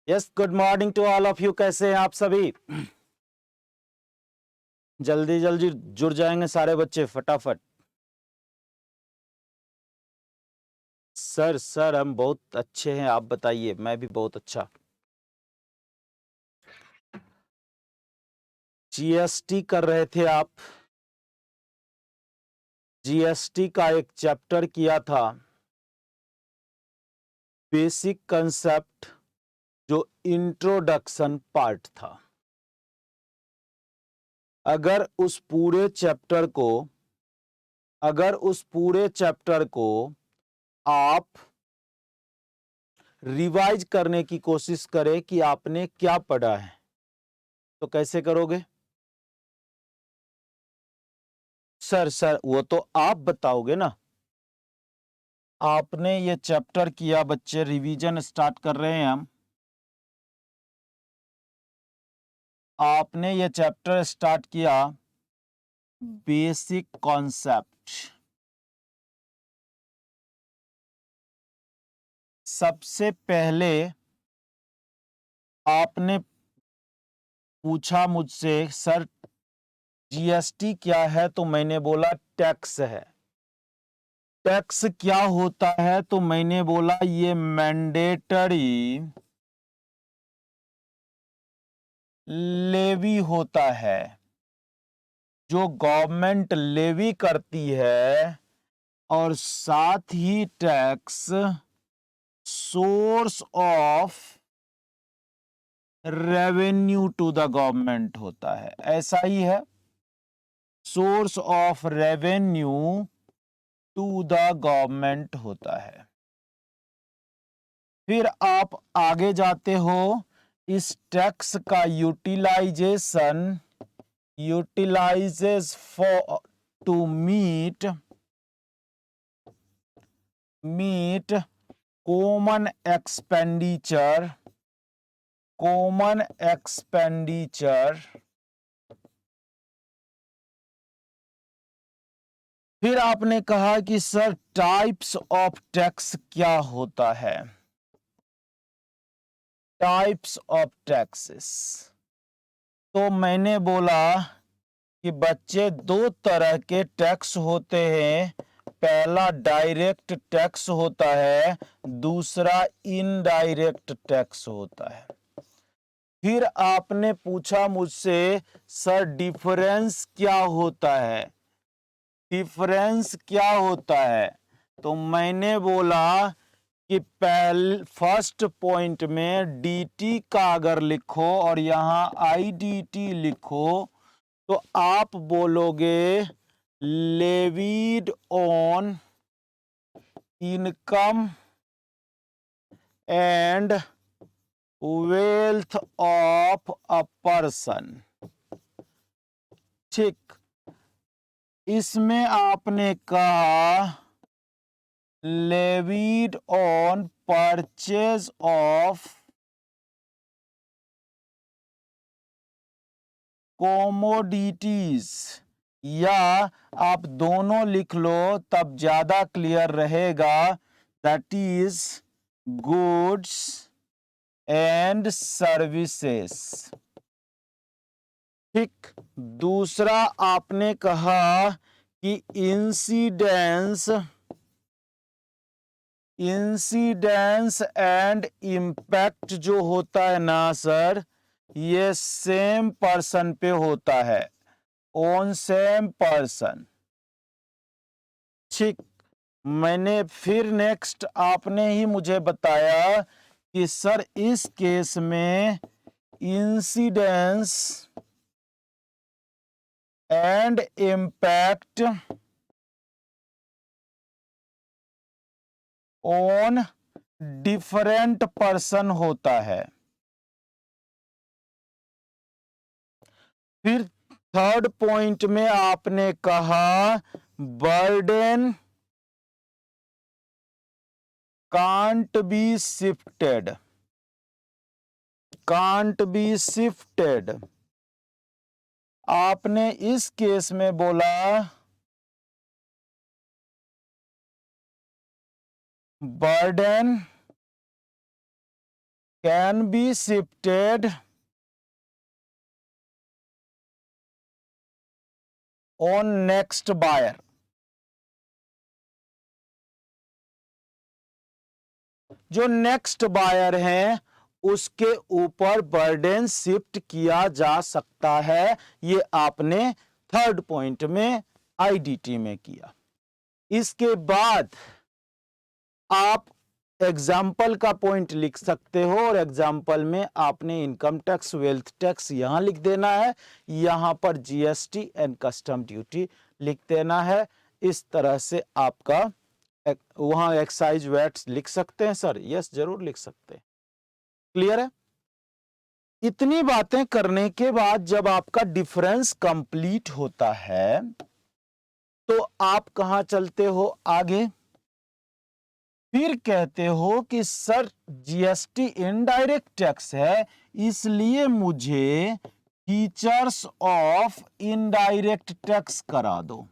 Yes, good morning to all of you. कैसे हैं आप सभी? जल्दी जल्दी जुड़ जाएंगे सारे बच्चे फटाफट। सर हम बहुत अच्छे हैं, आप बताइए। मैं भी बहुत अच्छा। जीएसटी कर रहे थे आप? जीएसटी का एक चैप्टर किया था, बेसिक कंसेप्ट, जो इंट्रोडक्शन पार्ट था। अगर उस पूरे चैप्टर को आप रिवाइज करने की कोशिश करें कि आपने क्या पढ़ा है, तो कैसे करोगे? सर वो तो आप बताओगे ना। आपने ये चैप्टर किया बच्चे, रिवीजन स्टार्ट कर रहे हैं हम। आपने ये चैप्टर स्टार्ट किया, बेसिक कॉन्सेप्ट। सबसे पहले आपने पूछा मुझसे, सर जीएसटी क्या है? तो मैंने बोला टैक्स है। टैक्स क्या होता है? तो मैंने बोला ये मैंडेटरी लेवी होता है, जो गवर्नमेंट लेवी करती है, और साथ ही tax source of revenue to the government होता है। ऐसा ही है, source of revenue to the government होता है। फिर आप आगे जाते हो, इस टैक्स का utilises for to meet common expenditure. फिर आपने कहा कि सर टाइप्स ऑफ टैक्स क्या होता है? Types of taxes. तो मैंने बोला कि बच्चे, दो तरह के टैक्स होते हैं। पहला डायरेक्ट टैक्स होता है, दूसरा इनडायरेक्ट टैक्स होता है। फिर आपने पूछा मुझसे, सर डिफरेंस क्या होता है? डिफरेंस क्या होता है? तो मैंने बोला कि फर्स्ट पॉइंट में dt का अगर लिखो और यहां IDT लिखो, तो आप बोलोगे levied on income and wealth of a person. ठीक, इसमें आपने कहा levied on purchase of commodities, या आप दोनों लिख लो तब ज्यादा क्लियर रहेगा। That is goods and services. ठीक, दूसरा आपने कहा कि इंसिडेंस एंड इम्पैक्ट जो होता है ना सर, ये सेम पर्सन पे होता है, ऑन सेम पर्सन। ठीक, मैंने फिर नेक्स्ट आपने ही मुझे बताया कि सर इस केस में incidence and impact on different person होता है। फिर थर्ड पॉइंट में आपने कहा बर्डन कांट बी शिफ्टेड। आपने इस केस में बोला burden can be shifted on next buyer. जो नेक्स्ट बायर है उसके ऊपर बर्डन शिफ्ट किया जा सकता है। ये आपने थर्ड पॉइंट में आईडीटी में किया। इसके बाद आप एग्जाम्पल का पॉइंट लिख सकते हो और एग्जाम्पल में आपने इनकम टैक्स, वेल्थ टैक्स यहां लिख देना है, यहां पर जीएसटी एंड कस्टम ड्यूटी लिख देना है। इस तरह से आपका वहां एक्साइज वैट्स लिख सकते हैं सर? यस, जरूर लिख सकते हैं। क्लियर है? इतनी बातें करने के बाद जब आपका डिफरेंस कंप्लीट होता है तो आप कहां चलते हो आगे? फिर कहते हो कि सर जीएसटी इनडायरेक्ट टैक्स है, इसलिए मुझे फीचर्स ऑफ इनडायरेक्ट टैक्स करा दो।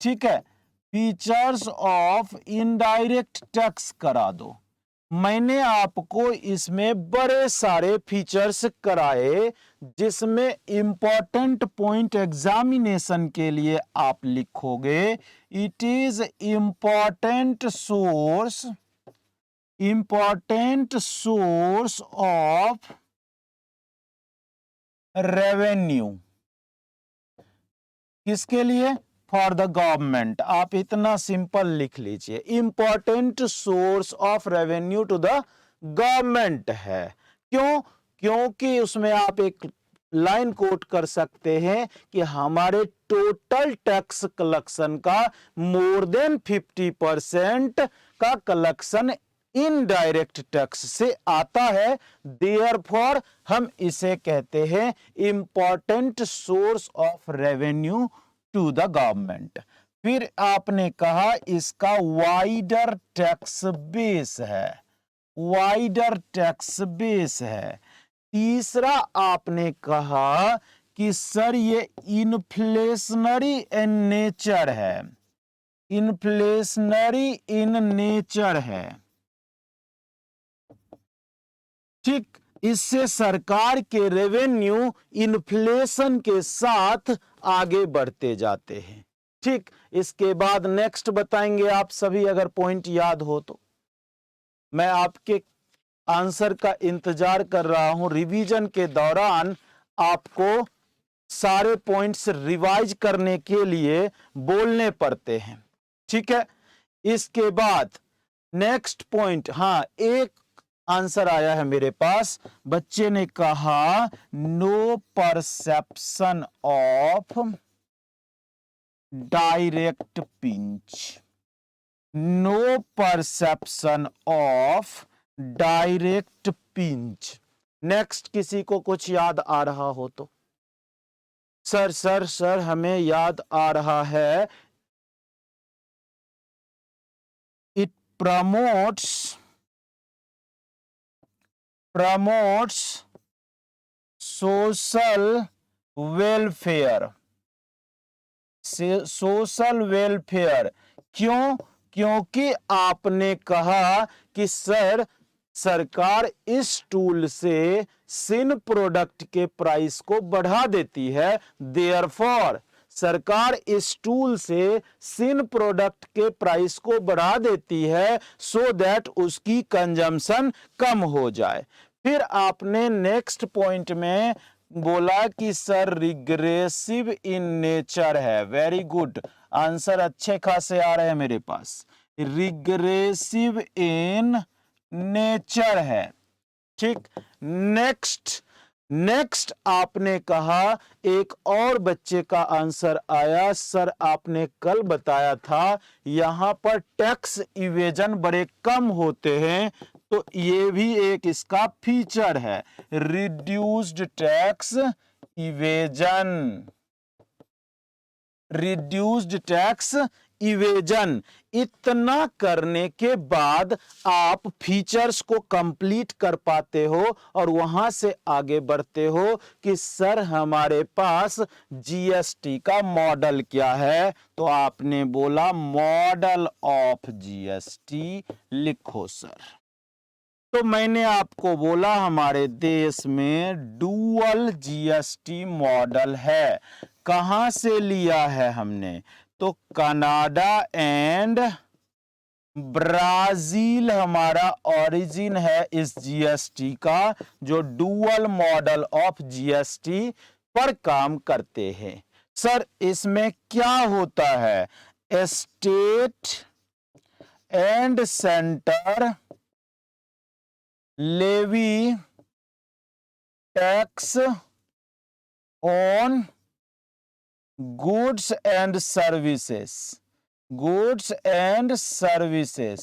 ठीक है, फीचर्स ऑफ इनडायरेक्ट टैक्स करा दो। मैंने आपको इसमें बड़े सारे फीचर्स कराए, जिसमें इंपॉर्टेंट पॉइंट एग्जामिनेशन के लिए आप लिखोगे, it is important source of revenue. किसके लिए? For the government. आप इतना सिंपल लिख लीजिए, important source of revenue to the government है। क्यों? क्योंकि उसमें आप एक लाइन कोट कर सकते हैं कि हमारे टोटल टैक्स कलेक्शन का मोर देन 50% का कलेक्शन इनडायरेक्ट टैक्स से आता है। देयरफॉर हम इसे कहते हैं important source of revenue to the government. फिर आपने कहा इसका वाइडर टैक्स बेस है, वाइडर टैक्स बेस है। तीसरा आपने कहा कि सर ये इन्फ्लेशनरी इन नेचर है, इन्फ्लेशनरी इन नेचर है। ठीक, इससे सरकार के रेवेन्यू इन्फ्लेशन के साथ आगे बढ़ते जाते हैं। ठीक, इसके बाद नेक्स्ट बताएंगे आप सभी, अगर पॉइंट याद हो तो। मैं आपके आंसर का इंतजार कर रहा हूं। रिवीजन के दौरान आपको सारे पॉइंट्स रिवाइज करने के लिए बोलने पड़ते हैं। ठीक है, इसके बाद नेक्स्ट पॉइंट, हाँ एक आंसर आया है मेरे पास। बच्चे ने कहा no perception of direct pinch, no perception of direct pinch. Next किसी को कुछ याद आ रहा हो तो? सर सर सर हमें याद आ रहा है, it promotes social welfare, social welfare. क्यों? क्योंकि आपने कहा कि सर सरकार इस टूल से सिन प्रोडक्ट के प्राइस को बढ़ा देती है। देयरफॉर सरकार इस टूल से सिन प्रोडक्ट के प्राइस को बढ़ा देती है सो दैट उसकी कंजम्पशन कम हो जाए। फिर आपने नेक्स्ट पॉइंट में बोला कि सर रिग्रेसिव इन नेचर है। वेरी गुड, आंसर अच्छे खासे आ रहे हैं मेरे पास। रिग्रेसिव इन नेचर है। ठीक, नेक्स्ट आपने कहा, एक और बच्चे का आंसर आया, सर आपने कल बताया था यहां पर टैक्स इवेजन बड़े कम होते हैं, तो ये भी एक इसका फीचर है, reduced tax evasion, reduced tax evasion. इतना करने के बाद आप फीचर्स को कंप्लीट कर पाते हो और वहां से आगे बढ़ते हो कि सर हमारे पास जीएसटी का मॉडल क्या है, तो आपने बोला मॉडल ऑफ जीएसटी लिखो सर। तो मैंने आपको बोला हमारे देश में डुअल जीएसटी मॉडल है। कहां से लिया है हमने? तो कनाडा एंड ब्राजील हमारा ओरिजिन है इस जीएसटी का, जो डुअल मॉडल ऑफ जीएसटी पर काम करते हैं। सर इसमें क्या होता है? State and centre levy tax on goods and services. Goods and services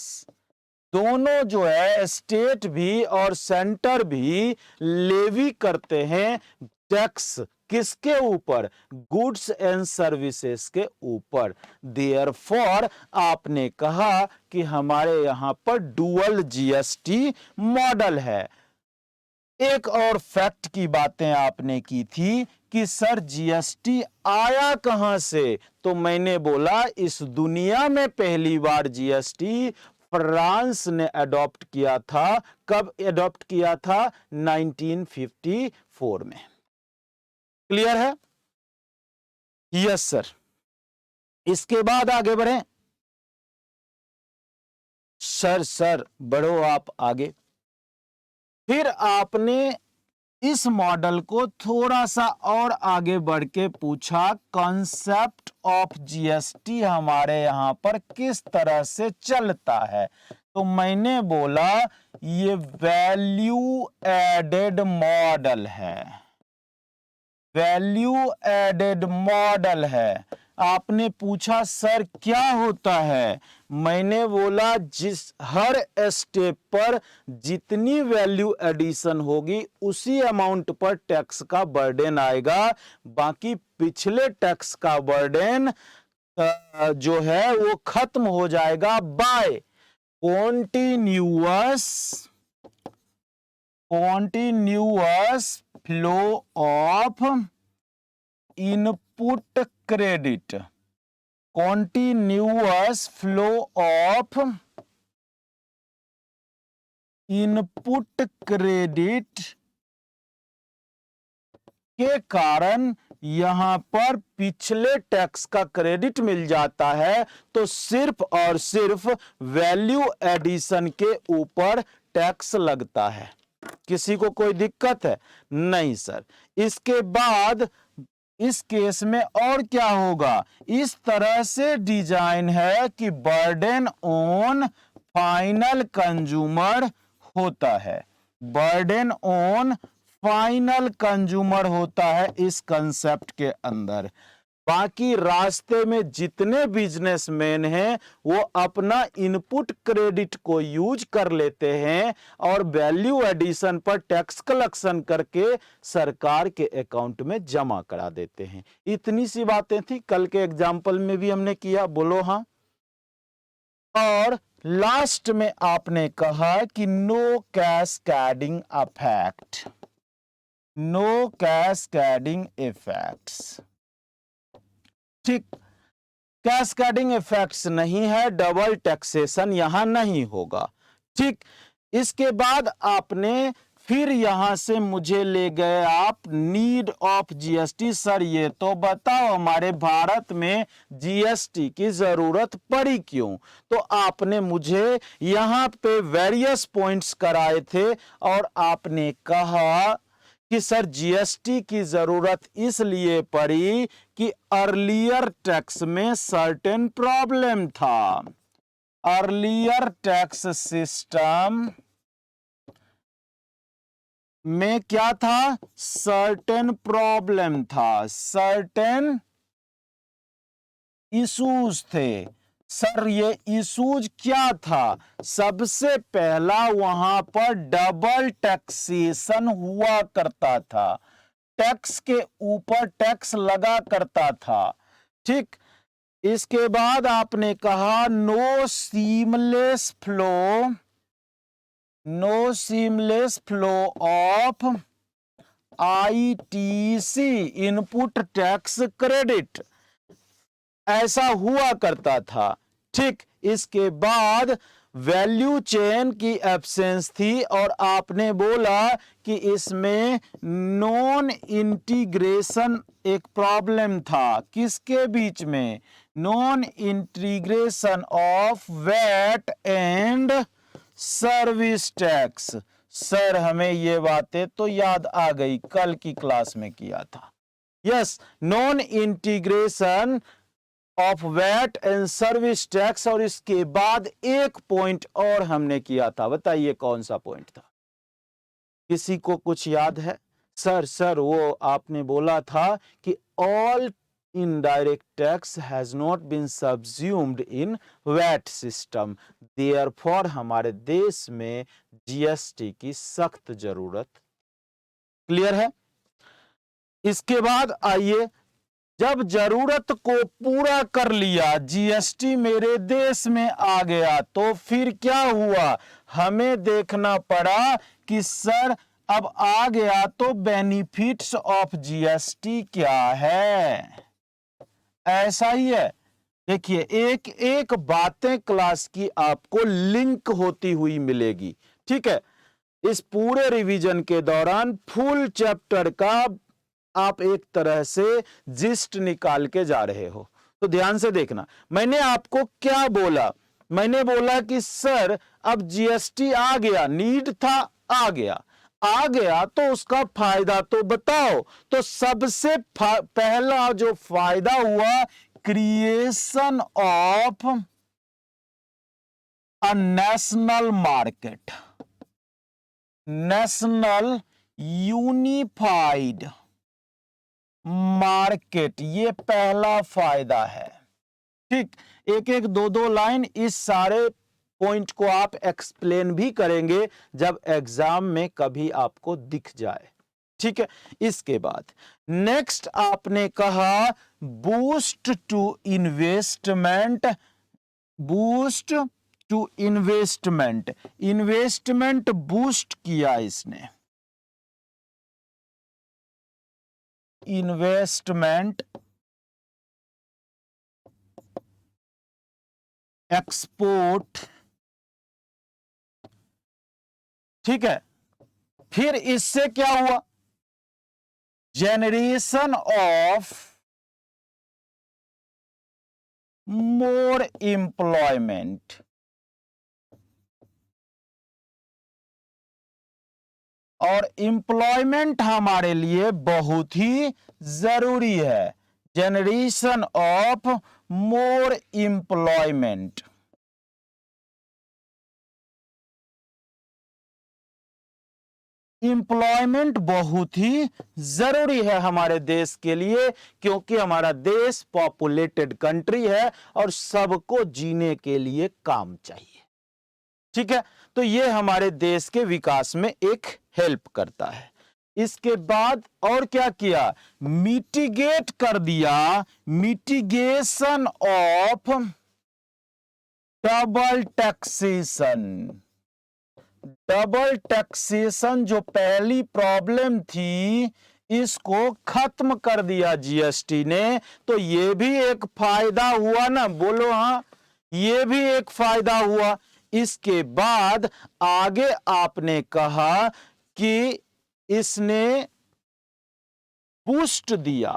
दोनों जो है स्टेट भी और सेंटर भी लेवी करते हैं टैक्स। किसके ऊपर? गुड्स एंड सर्विसेज के ऊपर। देयरफॉर आपने कहा कि हमारे यहां पर डुअल जीएसटी मॉडल है। एक और फैक्ट की बातें आपने की थी कि सर जीएसटी आया कहां से? तो मैंने बोला इस दुनिया में पहली बार जीएसटी फ्रांस ने अडॉप्ट किया था। कब अडॉप्ट किया था? 1954 में। क्लियर है? Yes sir. इसके बाद आगे बढ़ें। सर बढ़ो आप आगे। फिर आपने इस मॉडल को थोड़ा सा और आगे बढ़ के पूछा कॉन्सेप्ट ऑफ जीएसटी हमारे यहां पर किस तरह से चलता है। तो मैंने बोला ये वैल्यू एडेड मॉडल है। वैल्यू एडेड मॉडल है। आपने पूछा सर क्या होता है? मैंने बोला जिस हर स्टेप पर जितनी वैल्यू एडिशन होगी उसी अमाउंट पर टैक्स का बर्डन आएगा। बाकी पिछले टैक्स का बर्डन जो है वो खत्म हो जाएगा by continuous flow of input credit. Continuous flow of input credit के कारण यहां पर पिछले टैक्स का क्रेडिट मिल जाता है, तो सिर्फ और सिर्फ वैल्यू एडिशन के ऊपर टैक्स लगता है। किसी को कोई दिक्कत है? नहीं सर। इसके बाद इस केस में और क्या होगा? इस तरह से डिजाइन है कि बर्डन ऑन फाइनल कंज्यूमर होता है। बर्डन ऑन फाइनल कंज्यूमर होता है इस कंसेप्ट के अंदर। बाकी रास्ते में जितने बिजनेसमैन हैं वो अपना इनपुट क्रेडिट को यूज कर लेते हैं और वैल्यू एडिशन पर टैक्स कलेक्शन करके सरकार के अकाउंट में जमा करा देते हैं। इतनी सी बातें थी, कल के एग्जाम्पल में भी हमने किया। बोलो हाँ। और लास्ट में आपने कहा कि no cascading effect. No cascading effects. ठीक, कैस्केडिंग इफेक्ट्स नहीं है, डबल टैक्सेशन यहां नहीं होगा। ठीक, इसके बाद आपने फिर यहां से मुझे ले गए आप नीड ऑफ जीएसटी। सर ये तो बताओ हमारे भारत में जीएसटी की जरूरत पड़ी क्यों? तो आपने मुझे यहां पे वेरियस पॉइंट्स कराए थे और आपने कहा कि सर जीएसटी की जरूरत इसलिए पड़ी कि अर्लियर टैक्स में सर्टेन प्रॉब्लम था। अर्लियर टैक्स सिस्टम में क्या था? सर्टेन प्रॉब्लम था, सर्टेन इश्यूज थे। सर ये इश्यूज क्या था? सबसे पहला वहां पर डबल टैक्सेशन हुआ करता था, टैक्स के ऊपर टैक्स लगा करता था। ठीक, इसके बाद आपने कहा no seamless flow of ITC input tax credit, ऐसा हुआ करता था। ठीक, इसके बाद वैल्यू चेन की एब्सेंस थी और आपने बोला कि इसमें नॉन इंटीग्रेशन एक प्रॉब्लम था। किसके बीच में? Non integration of VAT and service tax. Sir हमें ये बातें तो याद आ गई, कल की क्लास में किया था। Yes, non integration of VAT and service tax, और इसके बाद एक पॉइंट और हमने किया था। बताइए कौन सा पॉइंट था? किसी को कुछ याद है? सर वो आपने बोला था कि all indirect tax has not been subsumed in VAT system, therefore हमारे देश में जीएसटी की सख्त जरूरत। क्लियर है? इसके बाद आइए, जब जरूरत को पूरा कर लिया, जीएसटी मेरे देश में आ गया, तो फिर क्या हुआ? हमें देखना पड़ा कि सर अब आ गया तो बेनिफिट्स ऑफ जीएसटी क्या है। ऐसा ही है। देखिए, एक एक बातें क्लास की आपको लिंक होती हुई मिलेगी। ठीक है, इस पूरे रिवीजन के दौरान फुल चैप्टर का आप एक तरह से जिस्ट निकाल के जा रहे हो, तो ध्यान से देखना। मैंने आपको क्या बोला? मैंने बोला कि सर अब जीएसटी आ गया, नीड था, आ गया तो उसका फायदा तो बताओ। तो सबसे पहला जो फायदा हुआ, creation of a national market, national unified market, ये पहला फायदा है। ठीक, एक एक दो दो लाइन इस सारे पॉइंट को आप एक्सप्लेन भी करेंगे जब एग्जाम में कभी आपको दिख जाए। ठीक है, इसके बाद नेक्स्ट आपने कहा boost to investment, boost to investment, investment boost किया इसने, इन्वेस्टमेंट एक्सपोर्ट। ठीक है, फिर इससे क्या हुआ? जनरेशन ऑफ मोर एम्प्लॉयमेंट, और एम्प्लॉयमेंट हमारे लिए बहुत ही जरूरी है। Generation of more employment, employment बहुत ही जरूरी है हमारे देश के लिए, क्योंकि हमारा देश पॉपुलेटेड कंट्री है और सबको जीने के लिए काम चाहिए। ठीक है, तो ये हमारे देश के विकास में एक हेल्प करता है। इसके बाद और क्या किया? मिटिगेट कर दिया, mitigation of double taxation. Double taxation जो पहली प्रॉब्लम थी, इसको खत्म कर दिया जीएसटी ने। तो ये भी एक फायदा हुआ ना, बोलो हाँ, ये भी एक फायदा हुआ। इसके बाद आगे आपने कहा कि इसने बूस्ट दिया,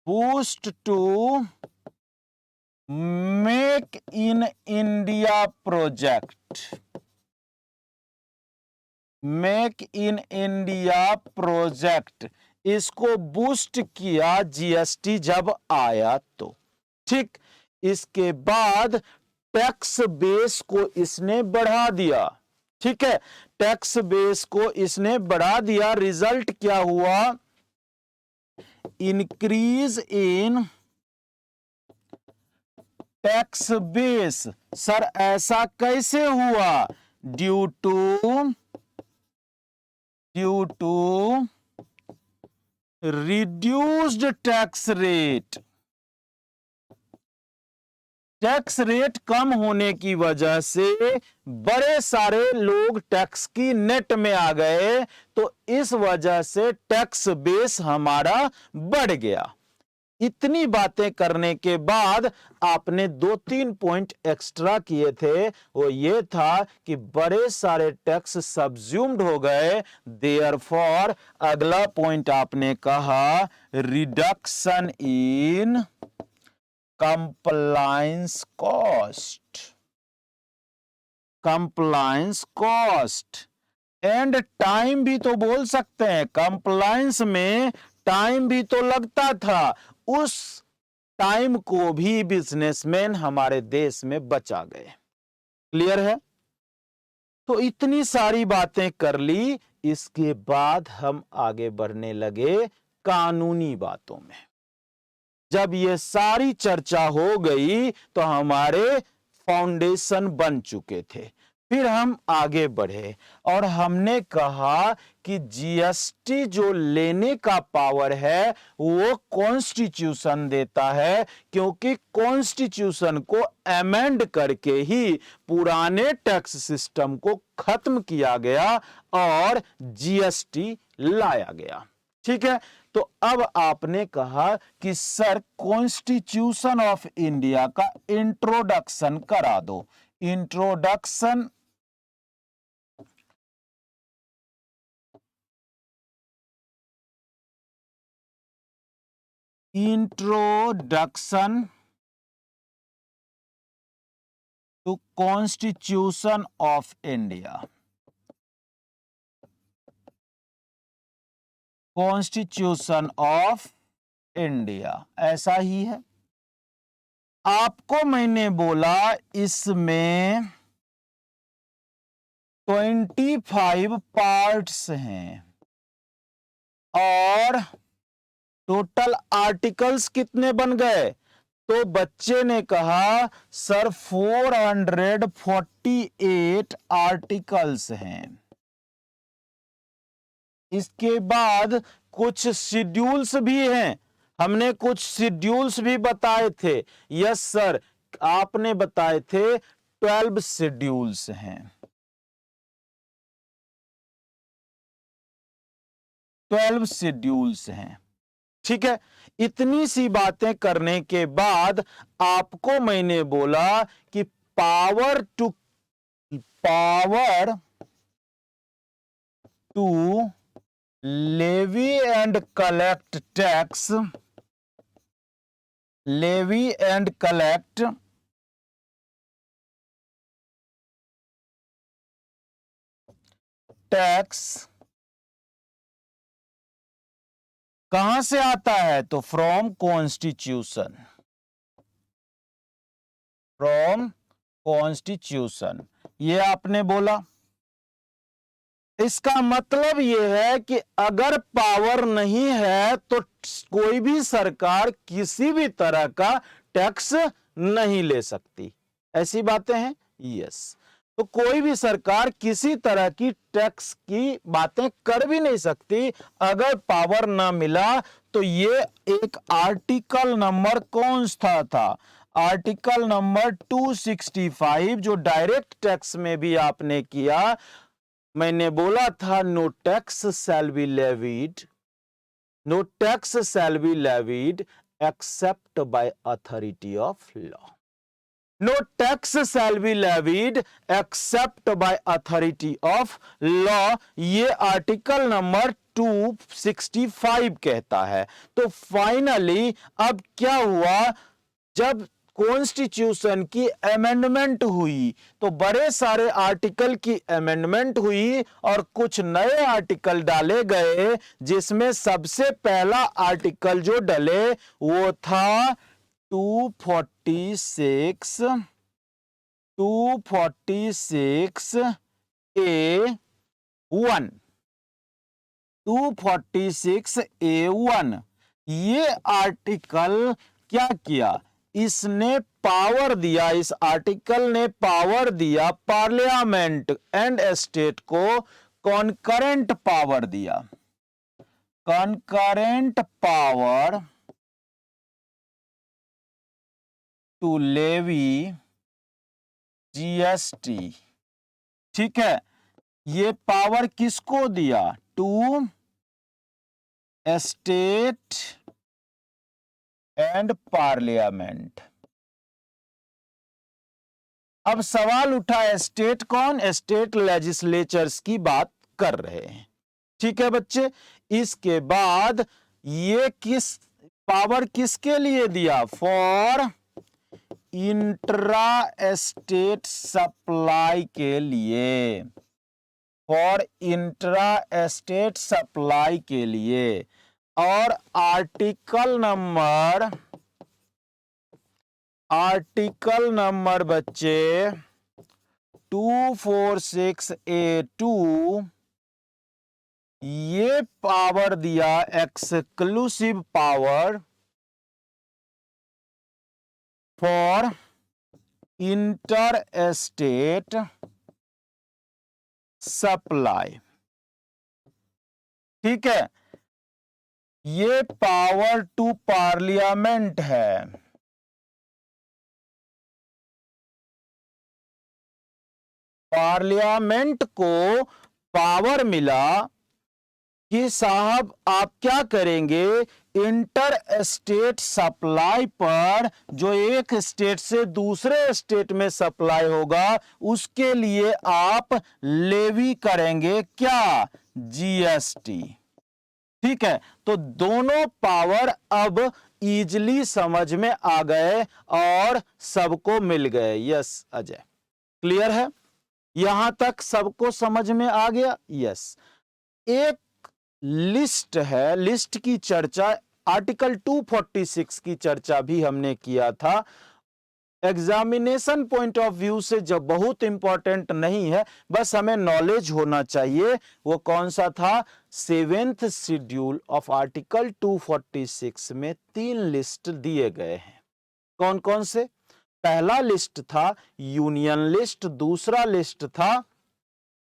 boost to make in India project, make in India project, इसको बूस्ट किया जीएसटी जब आया तो। ठीक, इसके बाद टैक्स बेस को इसने बढ़ा दिया। ठीक है, टैक्स बेस को इसने बढ़ा दिया। रिजल्ट क्या हुआ? Increase in tax base. Sir ऐसा कैसे हुआ? Due to reduced tax rate, tax rate कम होने की वजह से बड़े सारे लोग टैक्स की नेट में आ गए, तो इस वजह से टैक्स बेस हमारा बढ़ गया। इतनी बातें करने के बाद आपने 2-3 पॉइंट एक्स्ट्रा किए थे। वो ये था कि बड़े सारे टैक्स सब्ज्यूम्ड हो गए, देयरफॉर अगला पॉइंट आपने कहा reduction in compliance cost. Compliance cost and time भी तो बोल सकते हैं, कंप्लायंस में टाइम भी तो लगता था, उस टाइम को भी बिजनेसमैन हमारे देश में बचा गए। क्लियर है? तो इतनी सारी बातें कर ली, इसके बाद हम आगे बढ़ने लगे कानूनी बातों में। जब ये सारी चर्चा हो गई तो हमारे फाउंडेशन बन चुके थे। फिर हम आगे बढ़े और हमने कहा कि जीएसटी जो लेने का पावर है वो कॉन्स्टिट्यूशन देता है, क्योंकि कॉन्स्टिट्यूशन को अमेंड करके ही पुराने टैक्स सिस्टम को खत्म किया गया और जीएसटी लाया गया। ठीक है, तो अब आपने कहा कि सर कॉन्स्टिट्यूशन ऑफ इंडिया का इंट्रोडक्शन करा दो। Introduction to constitution of India. Constitution of India ऐसा ही है। आपको मैंने बोला इसमें 25 पार्ट्स हैं और टोटल आर्टिकल्स कितने बन गए? तो बच्चे ने कहा सर 448 आर्टिकल्स हैं। इसके बाद कुछ शेड्यूल्स भी हैं, हमने कुछ शेड्यूल्स भी बताए थे। यस सर, आपने बताए थे 12 शेड्यूल्स हैं। 12 शेड्यूल्स हैं। ठीक है, इतनी सी बातें करने के बाद आपको मैंने बोला कि power to levy and collect tax, levy and collect tax कहां से आता है? तो फ्रॉम कॉन्स्टिट्यूशन, फ्रॉम कॉन्स्टिट्यूशन, ये आपने बोला। इसका मतलब यह है कि अगर पावर नहीं है तो कोई भी सरकार किसी भी तरह का टैक्स नहीं ले सकती। ऐसी बातें हैं? यस। तो कोई भी सरकार किसी तरह की टैक्स की बातें कर भी नहीं सकती अगर पावर ना मिला। तो ये एक आर्टिकल नंबर कौन सा था? आर्टिकल नंबर 265, जो डायरेक्ट टैक्स में भी आपने किया। मैंने बोला था no tax shall be levied, no tax shall be levied except by authority of law. No tax shall be levied except by authority of law, ये आर्टिकल नंबर 265 कहता है। तो फाइनली अब क्या हुआ, जब कॉन्स्टिट्यूशन की अमेंडमेंट हुई तो बड़े सारे आर्टिकल की अमेंडमेंट हुई और कुछ नए आर्टिकल डाले गए, जिसमें सबसे पहला आर्टिकल जो डले वो था 246 A1, 246A1। ये आर्टिकल क्या किया? इसने पावर दिया, इस आर्टिकल ने पावर दिया पार्लियामेंट एंड स्टेट को, कॉन्करेंट पावर दिया, concurrent power to levy GST. ठीक है, ये पावर किसको दिया? To state and parliament. अब सवाल उठा है स्टेट कौन, स्टेट लेजिस्लेचर्स की बात कर रहे हैं। ठीक है बच्चे, इसके बाद ये किस पावर किसके लिए दिया, फॉर इंट्रा स्टेट सप्लाई के लिए, फॉर इंट्रा स्टेट सप्लाई के लिए। और आर्टिकल नंबर बच्चे 246A2 ये पावर दिया, exclusive power for inter state supply. ठीक है, ये पावर टू पार्लियामेंट है। पार्लियामेंट को पावर मिला कि साहब आप क्या करेंगे, इंटर स्टेट सप्लाई पर, जो एक स्टेट से दूसरे स्टेट में सप्लाई होगा उसके लिए आप लेवी करेंगे क्या, जीएसटी। ठीक है, तो दोनों पावर अब इजीली समझ में आ गए और सबको मिल गए। यस अजय, क्लियर है, यहां तक सबको समझ में आ गया। यस, एक लिस्ट है, लिस्ट की चर्चा आर्टिकल 246 की चर्चा भी हमने किया था। एग्जामिनेशन पॉइंट ऑफ व्यू से जब बहुत इंपॉर्टेंट नहीं है, बस हमें नॉलेज होना चाहिए। वो कौन सा था, 7th शेड्यूल ऑफ आर्टिकल 246 में 3 लिस्ट दिए गए हैं। कौन कौन से, पहला लिस्ट था यूनियन लिस्ट, दूसरा लिस्ट था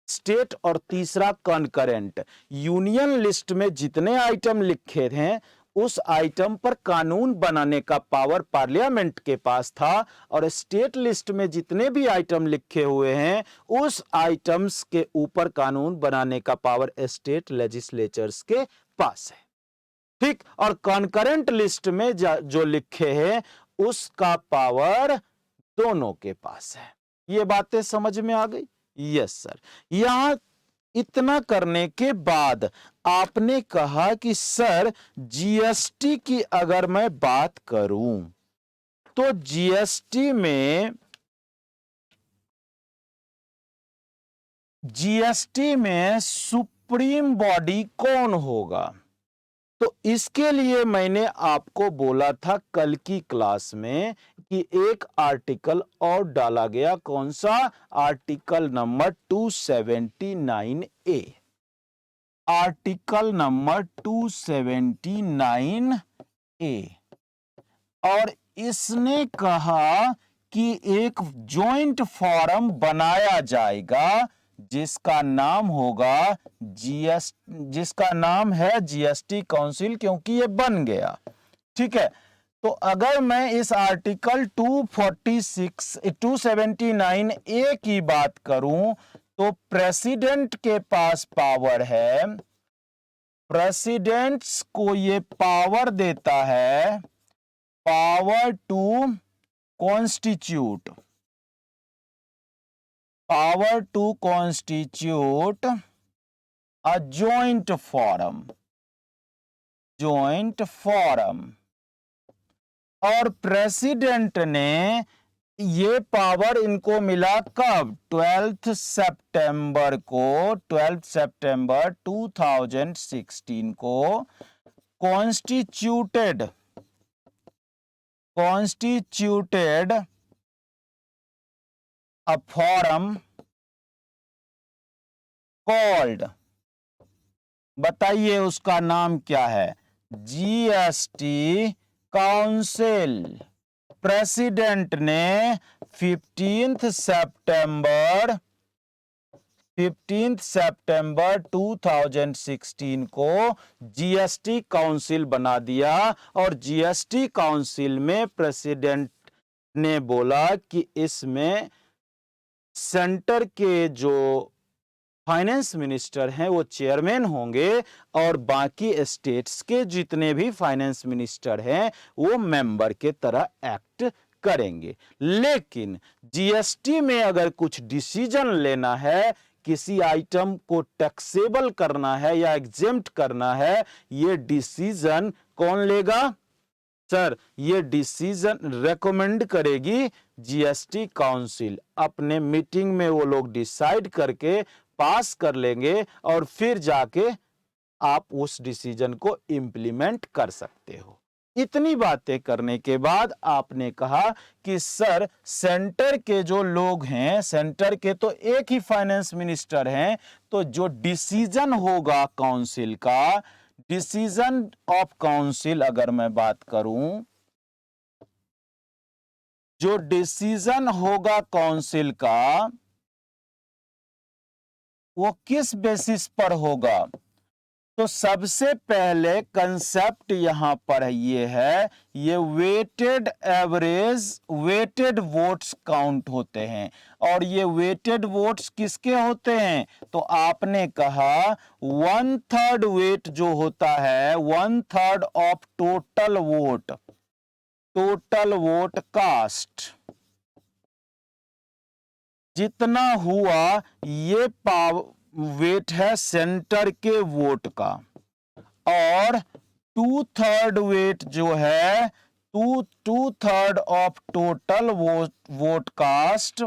स्टेट और तीसरा कॉन्करेंट। यूनियन लिस्ट में जितने आइटम लिखे थे उस आइटम पर कानून बनाने का पावर पार्लियामेंट के पास था, और स्टेट लिस्ट में जितने भी आइटम लिखे हुए हैं उस आइटम्स के ऊपर कानून बनाने का पावर स्टेट लेजिस्लेचर्स के पास है। ठीक, और कॉन्करेंट लिस्ट में जो लिखे हैं उसका पावर दोनों के पास है। ये बातें समझ में आ गई। यस सर, यहां इतना करने के बाद आपने कहा कि सर जीएसटी की अगर मैं बात करूं तो जीएसटी में सुप्रीम बॉडी कौन होगा, तो इसके लिए मैंने आपको बोला था कल की क्लास में कि एक आर्टिकल और डाला गया, कौन सा, article number 279A। Article number 279A, और इसने कहा कि एक जॉइंट फोरम बनाया जाएगा जिसका नाम होगा जिसका नाम है जीएसटी काउंसिल, क्योंकि ये बन गया। ठीक है, तो अगर मैं इस आर्टिकल 279A की बात करूं तो प्रेसिडेंट के पास पावर है, प्रेसिडेंट्स को ये पावर देता है, power to constitute, power to constitute a joint forum, joint forum। और प्रेसिडेंट ने ये पावर इनको मिला कब, 12 सितंबर को, 12 सितंबर 2016 को कॉन्स्टिट्यूटेड a forum called, बताइए उसका नाम क्या है, जीएसटी काउंसिल। प्रेसिडेंट ने 15 सितंबर 2016 को जीएसटी काउंसिल बना दिया, और जीएसटी काउंसिल में प्रेसिडेंट ने बोला कि इसमें सेंटर के जो फाइनेंस मिनिस्टर हैं वो चेयरमैन होंगे और बाकी स्टेट्स के जितने भी फाइनेंस मिनिस्टर हैं वो मेंबर के तरह एक्ट करेंगे। लेकिन जीएसटी में अगर कुछ डिसीजन लेना है, किसी आइटम को टैक्सेबल करना है या एग्जेम्प्ट करना है, ये डिसीजन कौन लेगा? सर, ये डिसीजन रेकमेंड करेगी जीएसटी काउंसिल। अपने मीटिंग में वो लोग डिसाइड करके पास कर लेंगे और फिर जाके आप उस डिसीजन को इंप्लीमेंट कर सकते हो। इतनी बातें करने के बाद आपने कहा कि सर सेंटर के जो लोग हैं, सेंटर के तो एक ही फाइनेंस मिनिस्टर हैं, तो जो डिसीजन होगा काउंसिल का, डिसीजन ऑफ काउंसिल अगर मैं बात करूं, जो डिसीजन होगा काउंसिल का वो किस बेसिस पर होगा? तो सबसे पहले कंसेप्ट यहां पर ये है, ये weighted average, weighted votes count होते हैं। और ये वेटेड वोट्स किसके होते हैं? तो आपने कहा 1/3 वेट जो होता है, 1/3 of total vote, total vote cast जितना हुआ, ये वेट है सेंटर के वोट का। और 2/3 वेट जो है, 2/3 ऑफ टोटल वोट कास्ट,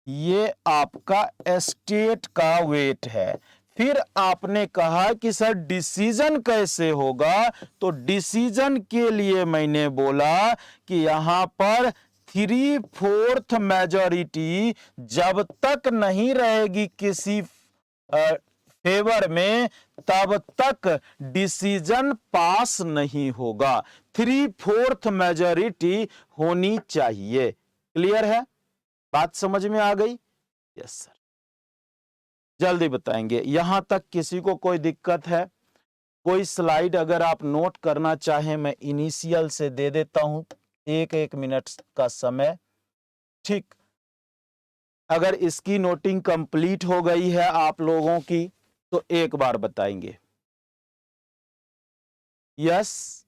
ये आपका स्टेट का वेट है। फिर आपने कहा कि सर डिसीजन कैसे होगा? तो डिसीजन के लिए मैंने बोला कि यहां पर 3/4 मेजॉरिटी जब तक नहीं रहेगी किसी फेवर में, तब तक डिसीजन पास नहीं होगा। 3/4 मेजॉरिटी होनी चाहिए। क्लियर है? बात समझ में आ गई? Yes sir. जल्दी बताएंगे। यहां तक किसी को कोई दिक्कत है? कोई स्लाइड अगर आप नोट करना चाहें, मैं इनिशियल से दे देता हूं, 1-1 मिनट का समय। ठीक, अगर इसकी नोटिंग कंप्लीट हो गई है आप लोगों की तो एक बार बताएंगे। यस,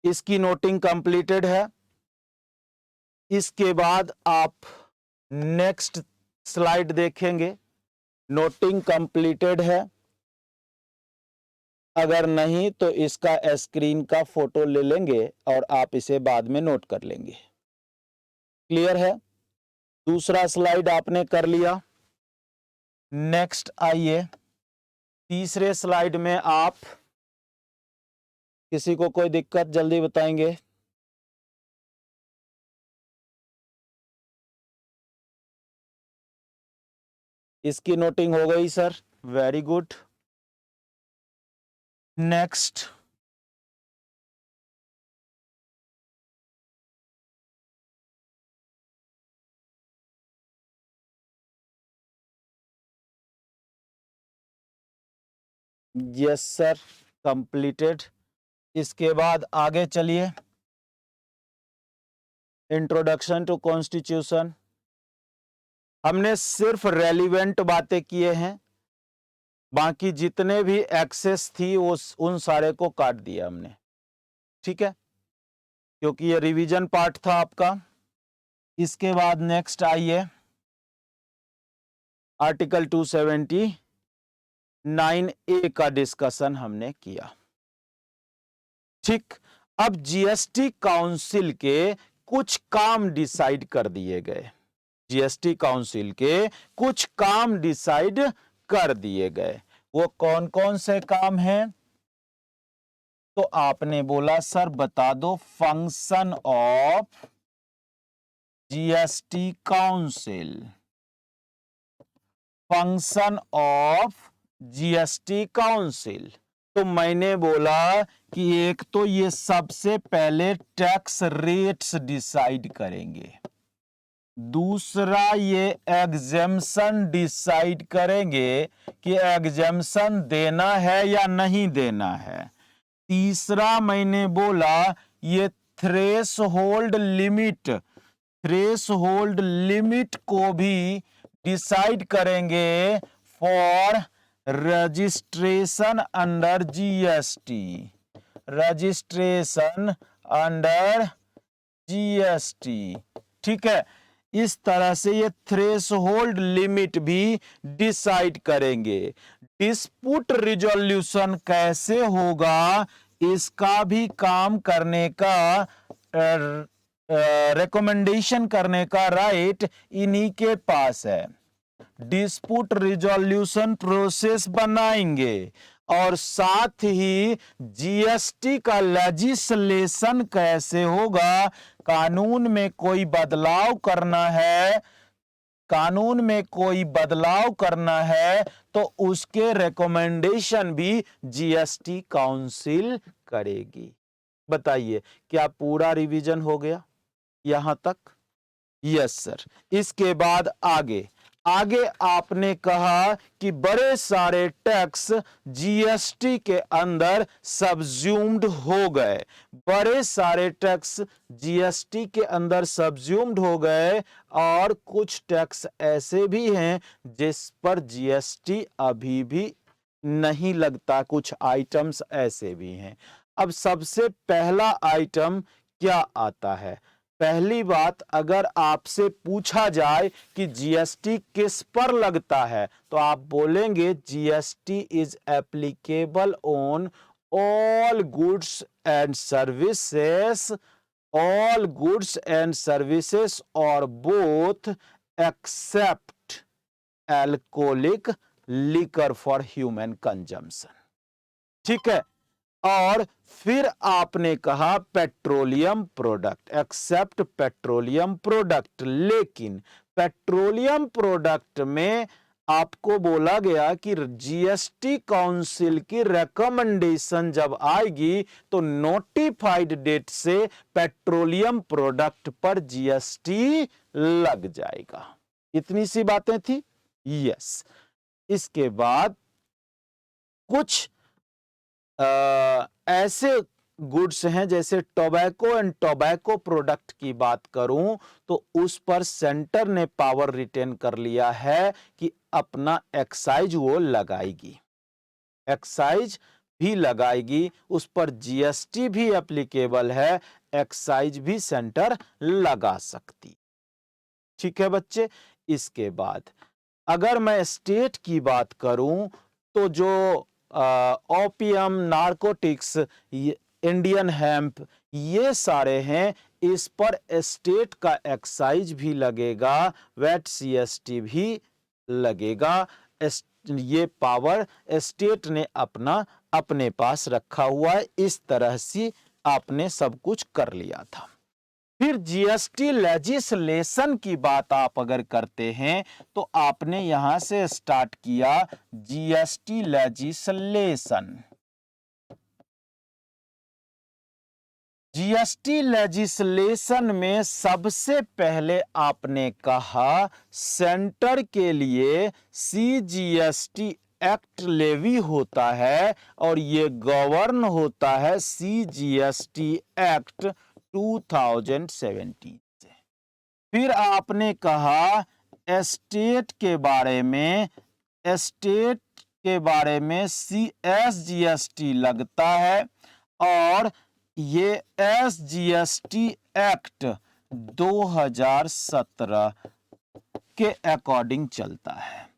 इसकी नोटिंग कंप्लीटेड है। इसके बाद आप नेक्स्ट स्लाइड देखेंगे, नोटिंग कंप्लीटेड है। अगर नहीं तो इसका स्क्रीन का फोटो ले लेंगे और आप इसे बाद में नोट कर लेंगे। क्लियर है? दूसरा स्लाइड आपने कर लिया। नेक्स्ट आइए, तीसरे स्लाइड में आप, किसी को कोई दिक्कत, जल्दी बताएंगे। इसकी नोटिंग हो गई sir, very good. Next, yes sir, completed. इसके बाद आगे चलिए, इंट्रोडक्शन टू कॉन्स्टिट्यूशन। हमने सिर्फ रेलिवेंट बातें किए हैं, बाकी जितने भी एक्सेस थी वो उन सारे को काट दिया हमने। ठीक है, क्योंकि ये रिवीजन पार्ट था आपका। इसके बाद नेक्स्ट आइए, आर्टिकल 279A का डिस्कशन हमने किया। ठीक, अब जीएसटी काउंसिल के कुछ काम डिसाइड कर दिए गए। जीएसटी काउंसिल के कुछ काम डिसाइड कर दिए गए। वो कौन कौन से काम हैं? तो आपने बोला सर बता दो function of GST council, function of GST council. तो मैंने बोला कि एक तो ये सबसे पहले टैक्स रेट्स डिसाइड करेंगे, दूसरा ये एग्जेम्पशन डिसाइड करेंगे कि एग्जेम्पशन देना है या नहीं देना है, तीसरा मैंने बोला ये थ्रेशोल्ड लिमिट थ्रेशहोल्ड लिमिट को भी डिसाइड करेंगे for registration under GST, registration under GST. ठीक है, इस तरह से ये थ्रेशहोल्ड लिमिट भी डिसाइड करेंगे। डिस्प्यूट रिजोल्यूशन कैसे होगा, इसका भी काम करने का रिकमेंडेशन करने का राइट इन्हीं के पास है। डिस्प्यूट रिजोल्यूशन प्रोसेस बनाएंगे और साथ ही जीएसटी का लेजिस्लेशन कैसे होगा, कानून में कोई बदलाव करना है, कानून में कोई बदलाव करना है तो उसके रिकमेंडेशन भी जीएसटी काउंसिल करेगी। बताइए, क्या पूरा रिवीजन हो गया यहां तक? Yes sir. इसके बाद आगे आपने कहा कि बड़े सारे टैक्स जीएसटी के अंदर सब्ज्यूम्ड हो गए, बड़े सारे टैक्स जीएसटी के अंदर सब्ज्यूम्ड हो गए और कुछ टैक्स ऐसे भी हैं जिस पर जीएसटी अभी भी नहीं लगता, कुछ आइटम्स ऐसे भी हैं। अब सबसे पहला आइटम क्या आता है? पहली बात, अगर आपसे पूछा जाए कि जीएसटी किस पर लगता है तो आप बोलेंगे GST is applicable on all goods and services, all goods and services और both except alcoholic liquor for human consumption. ठीक है, और फिर आपने कहा petroleum product, except petroleum product. लेकिन पेट्रोलियम प्रोडक्ट में आपको बोला गया कि जीएसटी काउंसिल की रिकमेंडेशन जब आएगी तो नोटिफाइड डेट से पेट्रोलियम प्रोडक्ट पर जीएसटी लग जाएगा। इतनी सी बातें थी। यस। इसके बाद कुछ ऐसे गुड्स हैं, जैसे टोबैको एंड टोबैको प्रोडक्ट की बात करूं तो उस पर सेंटर ने पावर रिटेन कर लिया है कि अपना एक्साइज वो लगाएगी, एक्साइज भी लगाएगी, उस पर जीएसटी भी एप्लीकेबल है, एक्साइज भी सेंटर लगा सकती। ठीक है बच्चे। इसके बाद अगर मैं स्टेट की बात करूं तो जो ओपियम, नारकोटिक्स, इंडियन हेम्प, ये सारे हैं, इस पर स्टेट का एक्साइज भी लगेगा, वैट सीएसटी भी लगेगा। ये पावर स्टेट ने अपने पास रखा हुआ है। इस तरह से आपने सब कुछ कर लिया था। फिर जीएसटी लेजिस्लेशन की बात आप अगर करते हैं तो आपने यहां से स्टार्ट किया जीएसटी लेजिस्लेशन। जीएसटी लेजिस्लेशन में सबसे पहले आपने कहा सेंटर के लिए सीजीएसटी एक्ट लेवी होता है और ये गवर्न होता है सीजीएसटी एक्ट 2017 से। फिर आपने कहा स्टेट के बारे में, स्टेट के बारे में एसजीएसटी लगता है और ये एसजीएसटी एक्ट 2017 के अकॉर्डिंग चलता है।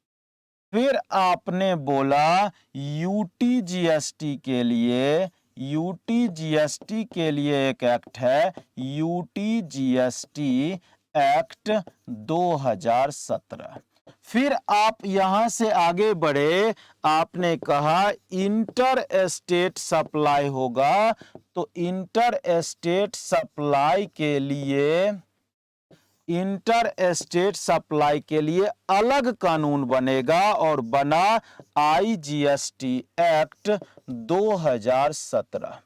फिर आपने बोला यूटीजीएसटी के लिए, यूटीजीएसटी के लिए एक एक्ट है यूटीजीएसटी एक्ट 2017। फिर आप यहां से आगे बढ़े, आपने कहा इंटर स्टेट सप्लाई होगा, तो इंटर स्टेट सप्लाई के लिए, इंटर स्टेट सप्लाई के लिए अलग कानून बनेगा और बना आईजीएसटी एक्ट 2017।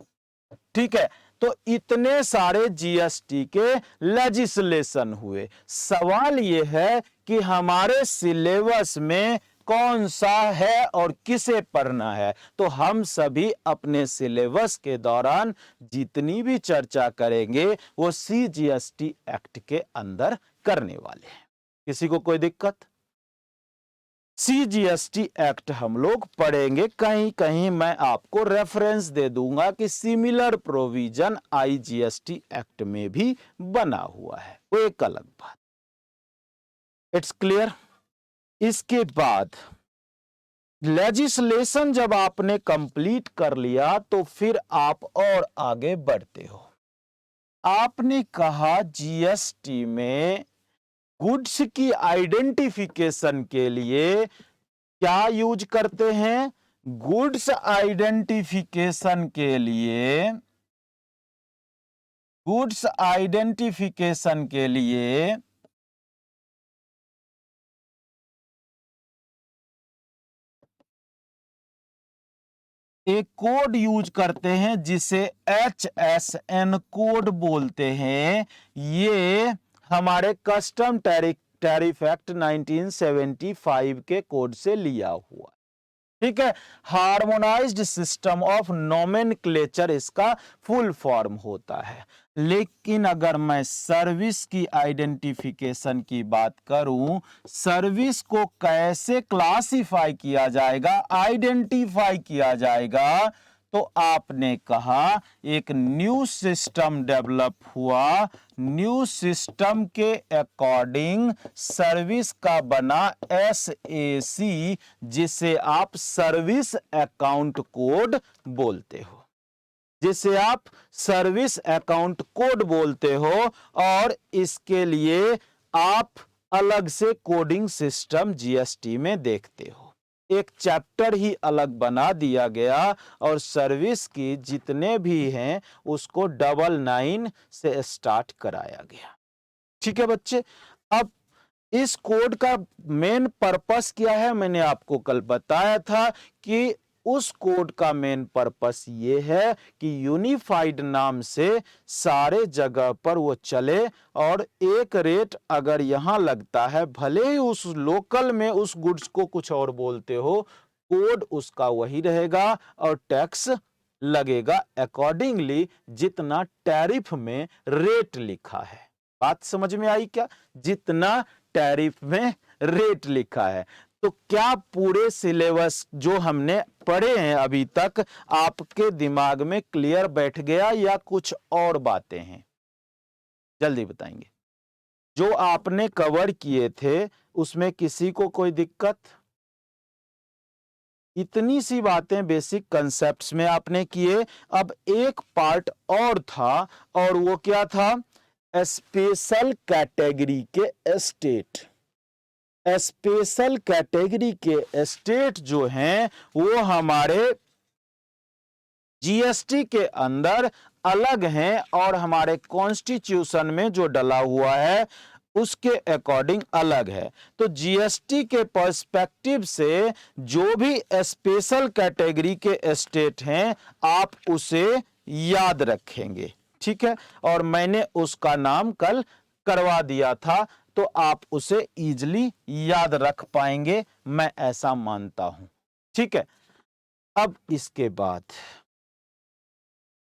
ठीक है, तो इतने सारे जीएसटी के लेजिस्लेशन हुए। सवाल यह है कि हमारे सिलेबस में कौन सा है और किसे पढ़ना है। तो हम सभी अपने सिलेबस के दौरान जितनी भी चर्चा करेंगे वो CGST एक्ट के अंदर करने वाले हैं। किसी को कोई दिक्कत? CGST एक्ट हम लोग पढ़ेंगे, कहीं कहीं मैं आपको रेफरेंस दे दूंगा कि सिमिलर प्रोविजन IGST एक्ट में भी बना हुआ है, वो एक अलग बात। It's clear. इसके बाद लेजिस्लेशन जब आपने कंप्लीट कर लिया तो फिर आप और आगे बढ़ते हो। आपने कहा GST में गुड्स की आइडेंटिफिकेशन के लिए क्या यूज करते हैं? गुड्स आइडेंटिफिकेशन के लिए, गुड्स आइडेंटिफिकेशन के लिए एक कोड यूज करते हैं जिसे HSN कोड बोलते हैं। ये हमारे कस्टम टैरिफ एक्ट 1975 के कोड से लिया हुआ, ठीक है। हार्मोनाइज्ड सिस्टम ऑफ नोमेनक्लेचर इसका फुल फॉर्म होता है। लेकिन अगर मैं सर्विस की आइडेंटिफिकेशन की बात करूं, सर्विस को कैसे क्लासिफाई किया जाएगा, आइडेंटिफाई किया जाएगा, तो आपने कहा एक न्यू सिस्टम डेवलप हुआ। न्यू सिस्टम के अकॉर्डिंग सर्विस का बना SAC, जिसे आप सर्विस अकाउंट कोड बोलते हो, जिसे आप सर्विस अकाउंट कोड बोलते हो। और इसके लिए आप अलग से कोडिंग सिस्टम GST में देखते हो, एक चैप्टर ही अलग बना दिया गया और सर्विस की जितने भी हैं उसको 99 से स्टार्ट कराया गया, ठीक है बच्चे। अब इस कोड का मेन पर्पस क्या है? मैंने आपको कल बताया था कि उस कोड का मेन पर्पस ये है कि यूनिफाइड नाम से सारे जगह पर वो चले और एक रेट अगर यहां लगता है, भले ही उस लोकल में उस गुड्स को कुछ और बोलते हो, कोड उसका वही रहेगा और टैक्स लगेगा अकॉर्डिंगली जितना टैरिफ में रेट लिखा है। बात समझ में आई क्या? जितना टैरिफ में रेट लिखा है। तो क्या पूरे सिलेबस जो हमने पढ़े हैं अभी तक आपके दिमाग में क्लियर बैठ गया या कुछ और बातें हैं? जल्दी बताएंगे। जो आपने कवर किए थे उसमें किसी को कोई दिक्कत? इतनी सी बातें बेसिक कंसेप्ट्स में आपने किए। अब एक पार्ट और था, और वो क्या था? स्पेशल कैटेगरी के स्टेट। स्पेशल कैटेगरी के स्टेट जो हैं वो हमारे GST के अंदर अलग हैं और हमारे कॉन्स्टिट्यूशन में जो डला हुआ है उसके अकॉर्डिंग अलग है। तो GST के पर्सपेक्टिव से जो भी स्पेशल कैटेगरी के स्टेट हैं आप उसे याद रखेंगे, ठीक है। और मैंने उसका नाम कल करवा दिया था तो आप उसे इजीली याद रख पाएंगे, मैं ऐसा मानता हूं, ठीक है। अब इसके बाद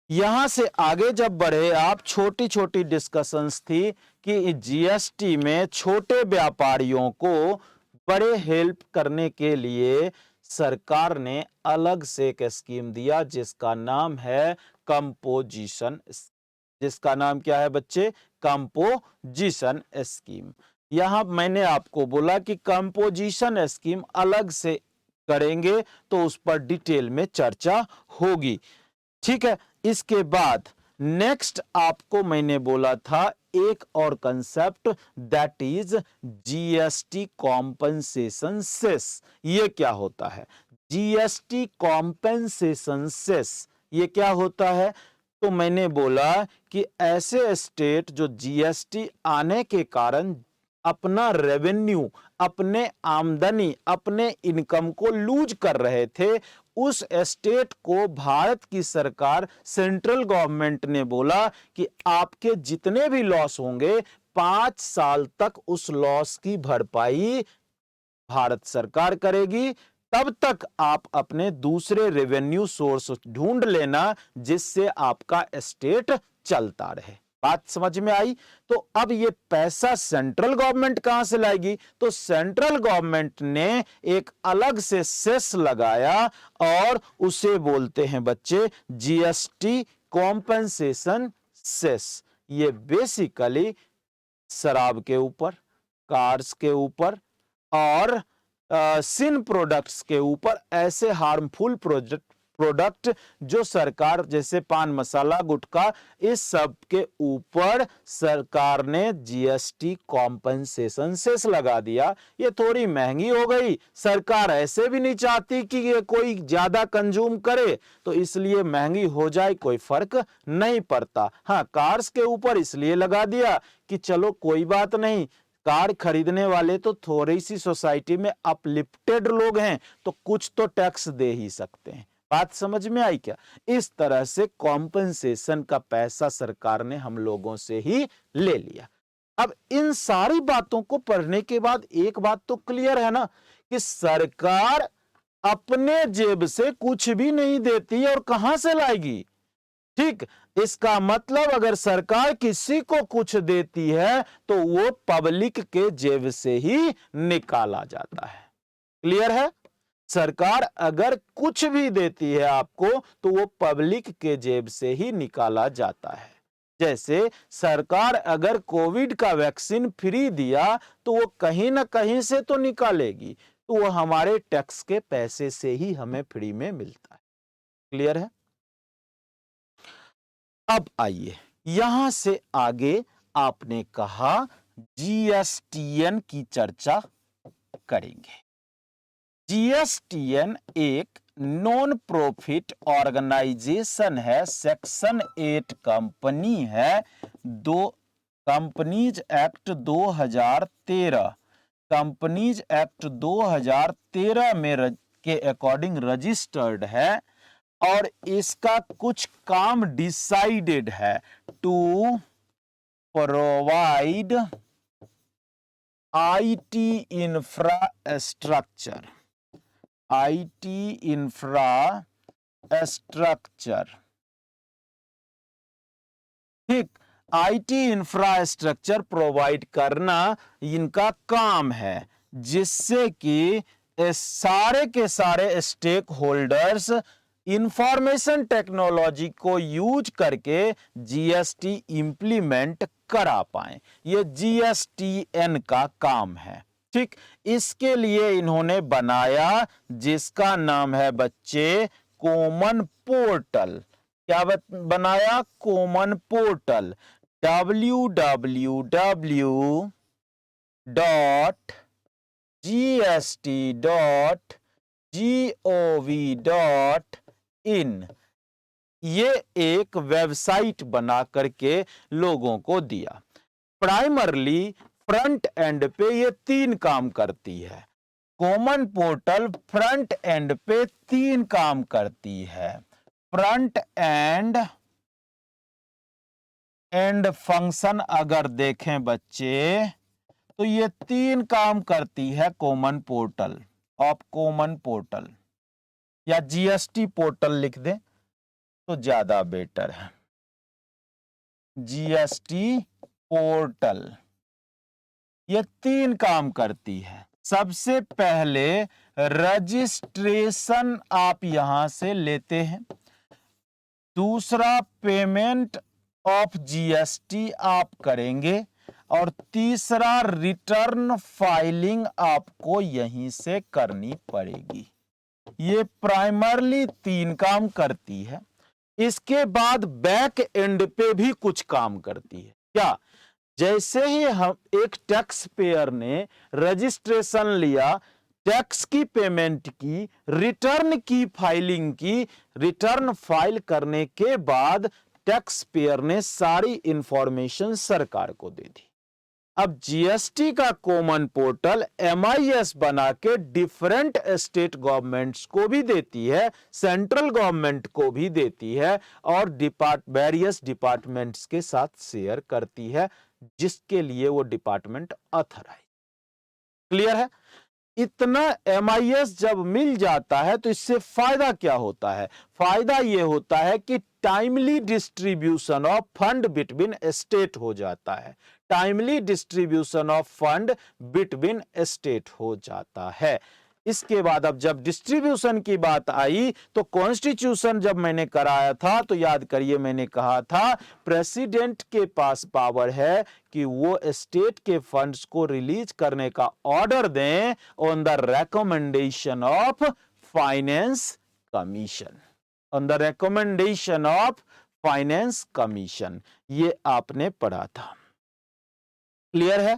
यहां से आगे जब बढ़े आप, छोटी छोटी डिस्कशंस थी कि GST में छोटे व्यापारियों को बड़े हेल्प करने के लिए सरकार ने अलग से एक स्कीम दिया जिसका नाम है कंपोजिशन। जिसका नाम क्या है बच्चे? Composition scheme. यहां मैंने आपको बोला कि कंपोजिशन स्कीम अलग से करेंगे तो उस पर डिटेल में चर्चा होगी, ठीक है। इसके बाद नेक्स्ट आपको मैंने बोला था एक और concept, that is GST compensation cess. ये क्या होता है? GST कॉम्पेंसेशन सेस ये क्या होता है? तो मैंने बोला कि ऐसे स्टेट जो GST आने के कारण अपना रेवेन्यू, अपने आमदनी, अपने इनकम को लूज कर रहे थे, उस स्टेट को भारत की सरकार, सेंट्रल गवर्नमेंट ने बोला कि आपके जितने भी लॉस होंगे 5 साल तक उस लॉस की भरपाई भारत सरकार करेगी, तब तक आप अपने दूसरे रेवेन्यू सोर्स ढूंढ लेना जिससे आपका स्टेट चलता रहे। बात समझ में आई? तो अब ये पैसा सेंट्रल गवर्नमेंट कहां से लाएगी? तो सेंट्रल गवर्नमेंट ने एक अलग से सेस लगाया और उसे बोलते हैं बच्चे जीएसटी कॉम्पेंसेशन सेस। ये बेसिकली शराब के ऊपर, कार्स के ऊपर और सिन प्रोडक्ट्स के ऊपर, ऐसे हार्मफुल प्रोडक्ट जो सरकार, जैसे पान मसाला, गुटखा, इस सब के ऊपर सरकार ने जीएसटी कॉम्पेंसेशन सेस लगा दिया। ये थोड़ी महंगी हो गई, सरकार ऐसे भी नहीं चाहती कि ये कोई ज्यादा कंज्यूम करे, तो इसलिए महंगी हो जाए कोई फर्क नहीं पड़ता। हाँ, कार्स के ऊपर इसलिए लगा दिया कि चलो कोई बात नहीं, कार खरीदने वाले तो थोड़ी सी सोसाइटी में अपलिफ्टेड लोग हैं, तो कुछ तो टैक्स दे ही सकते हैं। बात समझ में आई क्या? इस तरह से कॉम्पेंसेशन का पैसा सरकार ने हम लोगों से ही ले लिया। अब इन सारी बातों को पढ़ने के बाद एक बात तो क्लियर है ना कि सरकार अपने जेब से कुछ भी नहीं देती और कहां से लाएगी? ठीक, इसका मतलब अगर सरकार किसी को कुछ देती है तो वो पब्लिक के जेब से ही निकाला जाता है। क्लियर है? सरकार अगर कुछ भी देती है आपको तो वो पब्लिक के जेब से ही निकाला जाता है। जैसे सरकार अगर कोविड का वैक्सीन फ्री दिया तो वो कहीं ना कहीं से तो निकालेगी, तो वो हमारे टैक्स के पैसे से ही हमें फ्री में मिलता है। क्लियर है? अब आइए यहां से आगे आपने कहा जीएसटीएन की चर्चा करेंगे। जीएसटीएन एक नॉन प्रॉफिट ऑर्गेनाइजेशन है, सेक्शन 8 कंपनी है, कंपनीज एक्ट 2013, कंपनीज एक्ट 2013 में के अकॉर्डिंग रजिस्टर्ड है और इसका कुछ काम डिसाइडेड है to provide IT infrastructure, IT infrastructure. ठीक, आईटी इंफ्रास्ट्रक्चर प्रोवाइड करना इनका काम है, जिससे कि सारे के सारे स्टेक होल्डर्स इंफॉर्मेशन टेक्नोलॉजी को यूज करके जीएसटी इंप्लीमेंट करा पाए। ये जीएसटीएन का काम है। ठीक, इसके लिए इन्होंने बनाया जिसका नाम है बच्चे कॉमन पोर्टल। क्या बनाया? Common portal. www.gst.gov.in ये एक वेबसाइट बना करके लोगों को दिया। प्राइमरली फ्रंट एंड पे ये 3 काम करती है। कॉमन पोर्टल फ्रंट एंड पे 3 काम करती है। फ्रंट एंड फंक्शन अगर देखें बच्चे तो ये 3 काम करती है common portal. Of common portal या जीएसटी पोर्टल लिख दें तो ज्यादा बेटर है। जीएसटी पोर्टल ये 3 काम करती है। सबसे पहले रजिस्ट्रेशन आप यहां से लेते हैं, दूसरा पेमेंट ऑफ जीएसटी आप करेंगे और तीसरा रिटर्न फाइलिंग आपको यहीं से करनी पड़ेगी। ये प्राइमरली 3 काम करती है। इसके बाद बैक एंड पे भी कुछ काम करती है। क्या? जैसे ही हम एक टैक्स पेयर ने रजिस्ट्रेशन लिया, टैक्स की पेमेंट की, रिटर्न की फाइलिंग की, रिटर्न फाइल करने के बाद टैक्स पेयर ने सारी इंफॉर्मेशन सरकार को दे दी। अब जीएसटी का कॉमन पोर्टल एमआईएस बना के डिफरेंट स्टेट गवर्नमेंट्स को भी देती है, सेंट्रल गवर्नमेंट को भी देती है और वेरियस डिपार्टमेंट्स के साथ शेयर करती है, जिसके लिए वो डिपार्टमेंट ऑथराइज। क्लियर है? इतना MIS जब मिल जाता है तो इससे फायदा क्या होता है? फायदा ये होता है कि timely distribution of fund between state हो जाता है। Timely distribution of fund between state हो जाता है। इसके बाद अब जब डिस्ट्रीब्यूशन की बात आई तो कॉन्स्टिट्यूशन जब मैंने कराया था तो याद करिए मैंने कहा था प्रेसिडेंट के पास पावर है कि वो स्टेट के फंड्स को रिलीज करने का ऑर्डर दें on the recommendation of finance commission, on the recommendation of finance commission. ये आपने पढ़ा था, क्लियर है?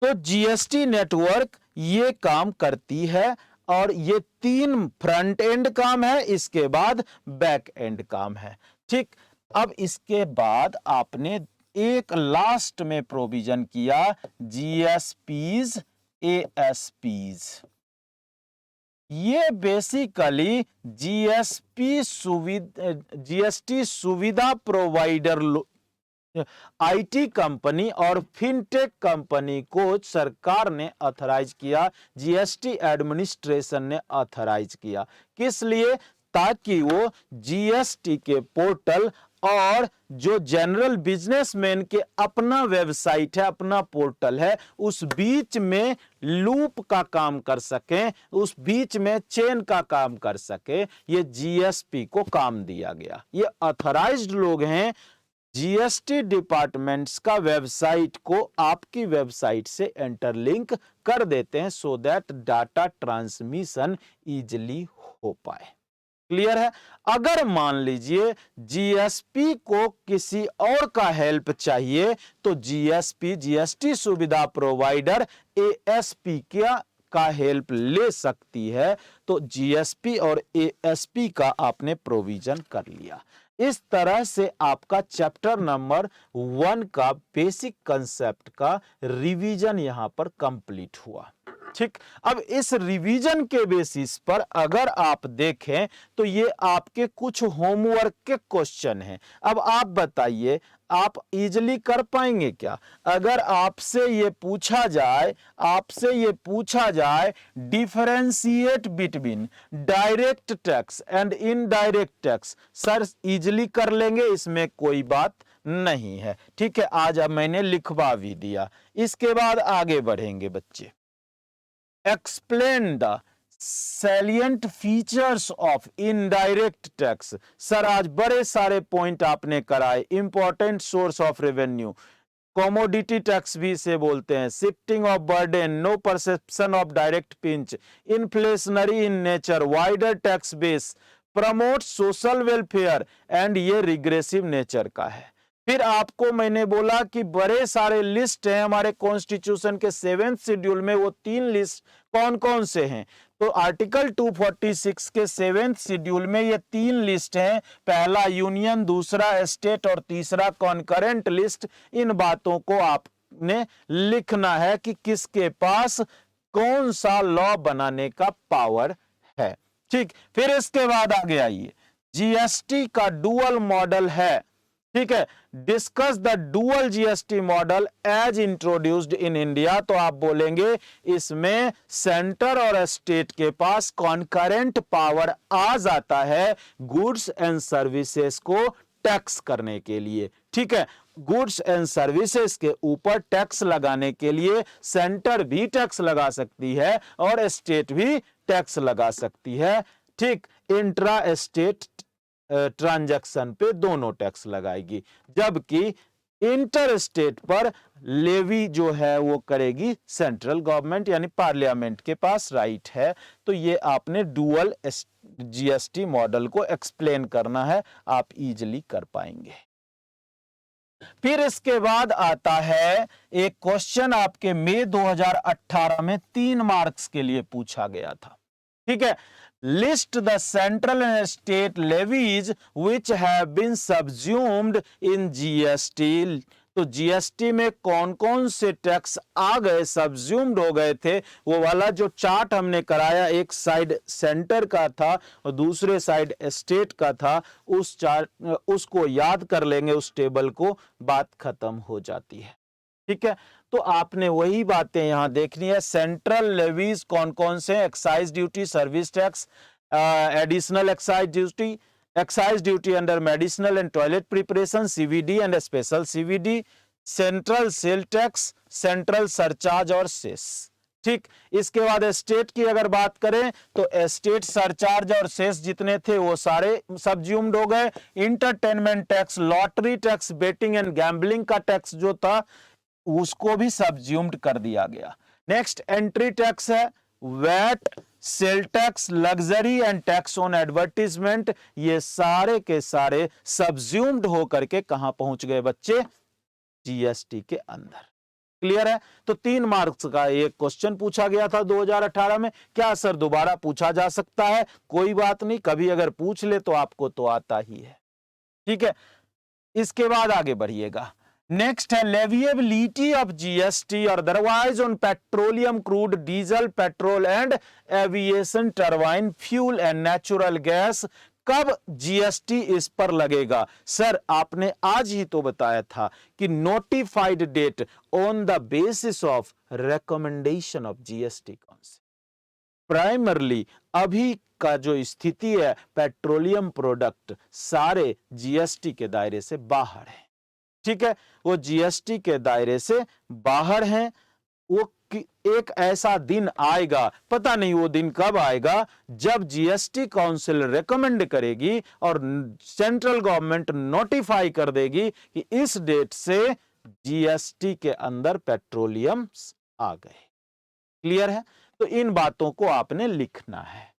तो जीएसटी नेटवर्क ये काम करती है और ये 3 फ्रंट एंड काम है, इसके बाद बैक एंड काम है। ठीक, अब इसके बाद आपने एक लास्ट में प्रोविजन किया जीएसपीज एएसपीज। ये बेसिकली जीएसटी सुविधा प्रोवाइडर आईटी कंपनी और फिनटेक कंपनी को सरकार ने ऑथराइज किया, जीएसटी एडमिनिस्ट्रेशन ने ऑथराइज किया। किस लिए? ताकि वो जीएसटी के पोर्टल और जो जनरल बिजनेसमैन के अपना वेबसाइट है, अपना पोर्टल है, उस बीच में लूप का काम कर सकें, उस बीच में चेन का काम कर सके। ये जीएसपी को काम दिया गया। ये ऑथराइज्ड लोग हैं। जीएसटी डिपार्टमेंट्स का वेबसाइट को आपकी वेबसाइट से इंटरलिंक कर देते हैं so that data transmission easily हो पाए। क्लियर है? अगर मान लीजिए जीएसपी को किसी और का हेल्प चाहिए तो जीएसपी जीएसटी सुविधा प्रोवाइडर एएसपी का हेल्प ले सकती है। तो जीएसपी और एएसपी का आपने प्रोविजन कर लिया। इस तरह से आपका चैप्टर नंबर 1 का बेसिक कंसेप्ट का रिवीजन यहां पर कंप्लीट हुआ। ठीक, अब इस रिवीजन के बेसिस पर अगर आप देखें तो ये आपके कुछ होमवर्क के क्वेश्चन हैं। अब आप बताइए, आप इजीली कर पाएंगे क्या? अगर आपसे ये पूछा जाए differentiate between direct tax and indirect tax, sir easily कर लेंगे, इसमें कोई बात नहीं है। ठीक है, आज अब मैंने लिखवा भी दिया। इसके बाद आगे बढ़ेंगे बच्चे। Explain the salient features of indirect tax. Sir आज बड़े सारे पॉइंट आपने कराए। Important source of revenue, commodity tax भी इसे बोलते हैं, shifting of burden, no perception of direct pinch, inflationary in nature, wider tax base, promote social welfare and ये रिग्रेसिव नेचर का है। फिर आपको मैंने बोला कि बड़े सारे लिस्ट हैं हमारे कॉन्स्टिट्यूशन के 7th शेड्यूल में। वो 3 लिस्ट कौन कौन से हैं? तो आर्टिकल 246 के 7th शेड्यूल में ये 3 लिस्ट हैं। पहला यूनियन, दूसरा स्टेट और तीसरा कॉन्करेंट लिस्ट। इन बातों को आपने लिखना है कि किसके पास कौन सा लॉ बनाने का पावर है। ठीक, फिर इसके बाद आगे आइए, जीएसटी का डुअल मॉडल है। ठीक है, discuss the dual GST model as introduced in India. तो आप बोलेंगे इसमें सेंटर और स्टेट के पास कॉन्करेंट पावर आ जाता है गुड्स एंड सर्विसेज को टैक्स करने के लिए। ठीक है, गुड्स एंड सर्विसेज के ऊपर टैक्स लगाने के लिए सेंटर भी टैक्स लगा सकती है और स्टेट भी टैक्स लगा सकती है। ठीक, इंट्रा स्टेट ट्रांजैक्शन पे दोनों टैक्स लगाएगी, जबकि इंटर स्टेट पर लेवी जो है वो करेगी सेंट्रल गवर्नमेंट, यानी पार्लियामेंट के पास राइट है। तो ये आपने डुअल जीएसटी मॉडल को एक्सप्लेन करना है, आप इजीली कर पाएंगे। फिर इसके बाद आता है एक क्वेश्चन आपके मई 2018 में 3 मार्क्स के लिए पूछा गया था। ठीक है, list the central and state levies which have been subsumed in GST. तो जीएसटी में कौन कौन से टैक्स आ गए, सब्ज्यूम्ड हो गए थे। वो वाला जो चार्ट हमने कराया, एक साइड सेंटर का था और दूसरे साइड स्टेट का था, उस चार्ट उसको याद कर लेंगे, उस टेबल को, बात खत्म हो जाती है। ठीक है, तो आपने वही बातें यहां देखनी है। सेंट्रल लेवीज कौन कौन से? Excise duty, service tax, additional excise duty, excise duty under medicinal and toilet preparation, CVD and special CVD, central sale tax, central surcharge और सेस। ठीक, इसके बाद स्टेट की अगर बात करें तो स्टेट सरचार्ज और सेस जितने थे वो सारे सब्ज्यूम्ड हो गए। Entertainment tax, lottery tax, betting and gambling का टैक्स जो था उसको भी सब्ज्यूम्ड कर दिया गया। नेक्स्ट एंट्री टैक्स है, VAT, sale tax, luxury and tax on advertisement, ये सारे के सारे सब्ज्यूम्ड होकर के कहां पहुंच गए बच्चे? जीएसटी के अंदर। क्लियर है? तो 3 मार्क्स का एक क्वेश्चन पूछा गया था 2018 में। क्या सर दोबारा पूछा जा सकता है? कोई बात नहीं, कभी अगर पूछ ले तो आपको तो आता ही है। ठीक है, इसके बाद आगे बढ़िएगा। नेक्स्ट है लेविएबिलिटी ऑफ जीएसटी और otherwise on petroleum, crude, diesel, petrol and aviation turbine fuel and natural gas. कब जीएसटी इस पर लगेगा? सर आपने आज ही तो बताया था कि notified date on the basis of recommendation of GST council. Primarily अभी का जो स्थिति है, पेट्रोलियम प्रोडक्ट सारे जीएसटी के दायरे से बाहर है। ठीक है, वो जीएसटी के दायरे से बाहर हैं। वो एक ऐसा दिन आएगा, पता नहीं वो दिन कब आएगा, जब जीएसटी काउंसिल रेकमेंड करेगी और सेंट्रल गवर्नमेंट नोटिफाई कर देगी कि इस डेट से जीएसटी के अंदर पेट्रोलियम आ गए। क्लियर है? तो इन बातों को आपने लिखना है।